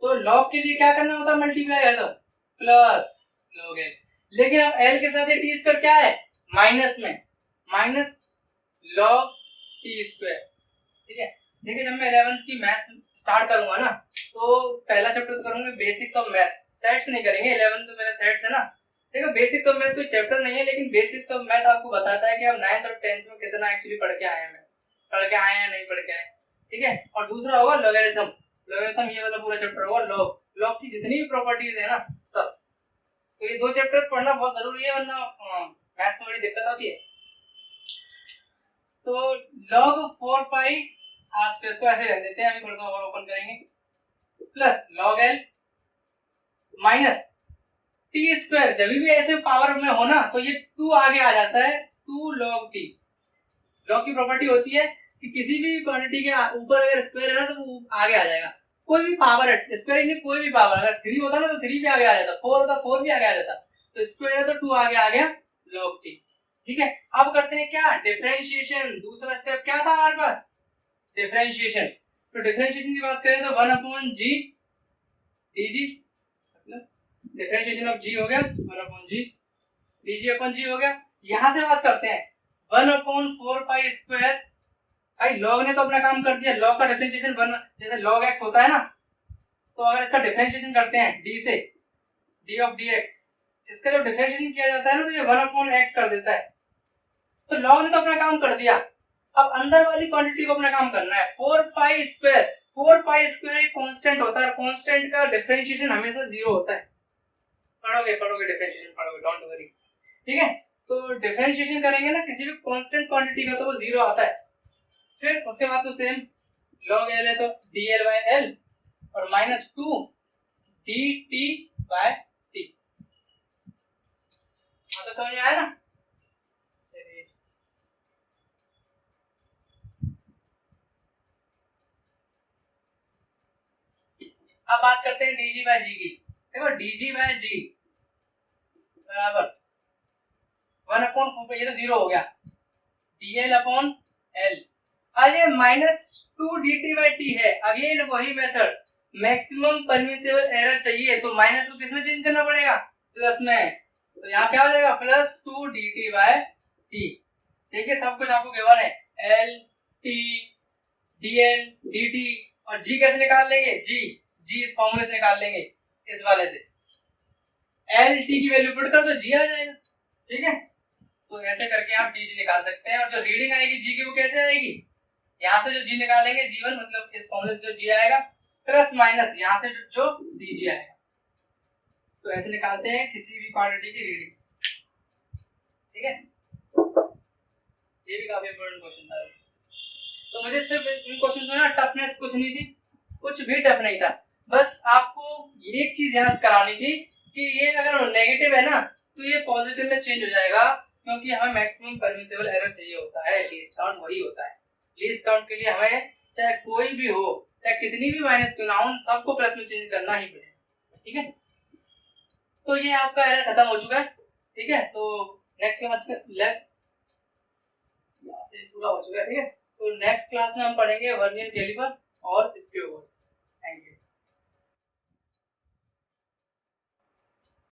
तो लॉग के लिए क्या करना होता है, मल्टीप्लाई है तो प्लस लॉग एल, लेकिन अब एल के साथ टी स्क्वायर क्या है माइनस में, माइनस लॉग टी स्क्वायर, ठीक है। देखिए जब मैं 11th की मैथ स्टार्ट करूंगा ना तो पहला चैप्टर करूंगा बेसिक्स ऑफ मैथ, सेट्स नहीं करेंगे, 11th तो मेरा सेट्स है ना। देखो बेसिक्स ऑफ मैथ कोई चैप्टर नहीं है, लेकिन बेसिक्स ऑफ मैथ आपको बताता है कि आप 9th और 10th में कितना एक्चुअली पढ़ के आए हैं, मैथ्स पढ़ के आए हैं नहीं पढ़ के आए, ठीक है। और दूसरा होगा लॉगरिथम, लॉगरिथम ये वाला पूरा चैप्टर होगा, लॉग, लॉग की जितनी भी प्रॉपर्टीज है ना सब, तो ये दो चैप्टर्स पढ़ना बहुत जरूरी है, वरना मैथ्स में बड़ी दिक्कत आती है। तो log 4 पाई आर स्क्वायर, इसको ऐसे रहने देते हैं, अभी थोड़ा सा और ओपन करेंगे, plus log l minus T square, जब भी ऐसे पावर में हो ना तो ये 2 आगे आ जाता है, 2 log t। log की प्रॉपर्टी होती है कि किसी भी क्वांटिटी के ऊपर अगर स्क्वायर है ना तो वो आगे आ जाएगा, कोई भी पावर है, स्क्वायर नहीं कोई भी पावर, अगर 3 होता ना तो 3 भी आगे आ जाता, 4 होता 4 भी आगे आ जाता, तो स्क्वायर है तो 2 आगे आ गया log t, ठीक है। अब करते हैं क्या, डिफरेंशिएशन, दूसरा स्टेप क्या था हमारे पास, डिफरेंशिएशन। तो डिफरेंशिएशन की बात करें तो 1 अपॉन जी dg, मतलब डिफरेंशिएशन ऑफ g हो गया 1 अपॉन जी, dg अपॉन g हो गया। यहां से बात करते हैं 1 अपॉन 4 पाई स्क्वायर, भाई log ने तो अपना काम कर दिया, log का डिफरेंशिएशन 1, जैसे log x होता है ना, तो अगर इसका डिफरेंशिएशन करते हैं d से, d ऑफ dx, इसका जब डिफरेंशिएशन किया जाता है ना तो ये 1 अपॉन x कर देता है, तो log ने तो अपना काम कर दिया। अब अंदर वाली क्वांटिटी को अपना काम करना है, 4 पाई स्क्वायर, 4 पाई स्क्वायर एक कांस्टेंट होता है, कांस्टेंट का डिफरेंशिएशन हमेशा 0 होता है, पढ़ोगे डिफरेंशिएशन पढ़ोगे, डोंट वरी, ठीक है। तो डिफरेंशिएशन करेंगे ना किसी भी कांस्टेंट क्वांटिटी का तो वो 0 आता है, फिर उसके बाद तो सेम log l है तो dl by l और माइनस 2 dt by t, तो समझ में आया ना। अब बात करते हैं dg by g की, देखो dg by g बराबर 1 अपॉन 4, ये तो 0 हो गया, dl अपॉन l, अरे माइनस 2 dt by t है, अगेन वही मेथड, मैक्सिमम परमिसिबल एरर चाहिए तो माइनस को किसमें चेंज करना पड़ेगा, प्लस में, तो यहाँ क्या हो जाएगा प्लस 2 dt by t, ठीक है। सब कुछ आपको गिवन है, l t dl dt, और g कैसे निकाल लेंगे, g इस फॉर्मूले से निकाल लेंगे, इस वाले से l t की वैल्यू पुट कर दो g आ जाएगा, ठीक है। तो ऐसे करके आप dg निकाल सकते हैं, और जो रीडिंग आएगी g की वो कैसे आएगी, यहाँ से जो g निकालेंगे g1, मतलब इस फॉर्मूले से जो g आएगा प्लस माइनस यहाँ से जो dg आएगा, तो ऐसे निकालते हैं किसी भी क्वांटिटी की रीडिंग्स, ठीक है। ये भी काफी इंपॉर्टेंट क्वेश्चन था, तो मुझे सिर्फ इन क्वेश्चंस में ना टफनेस कुछ नहीं थी, कुछ भी टफ नहीं था, बस आपको एक चीज याद करानी थी कि ये अगर नेगेटिव है ना तो ये पॉजिटिव में चेंज हो जाएगा, क्योंकि हमें मैक्सिमम परमिसिबल एरर चाहिए होता है, लीस्ट काउंट वही होता है, लीस्ट काउंट के लिए हमें चाहे कोई भी हो, चाहे कितनी भी माइनस क्यों ना हो, उन सबको प्लस में चेंज करना ही पड़ेगा, ठीक है। तो ये आपका एरर खत्म हो चुका है, ठीक है। तो नेक्स्ट क्लास में यहाँ से पूरा हो चुका है, ठीक है। तो नेक्स्ट क्लास में हम पढ़ेंगे वर्नियर कैलिपर और स्क्रू। Thank you.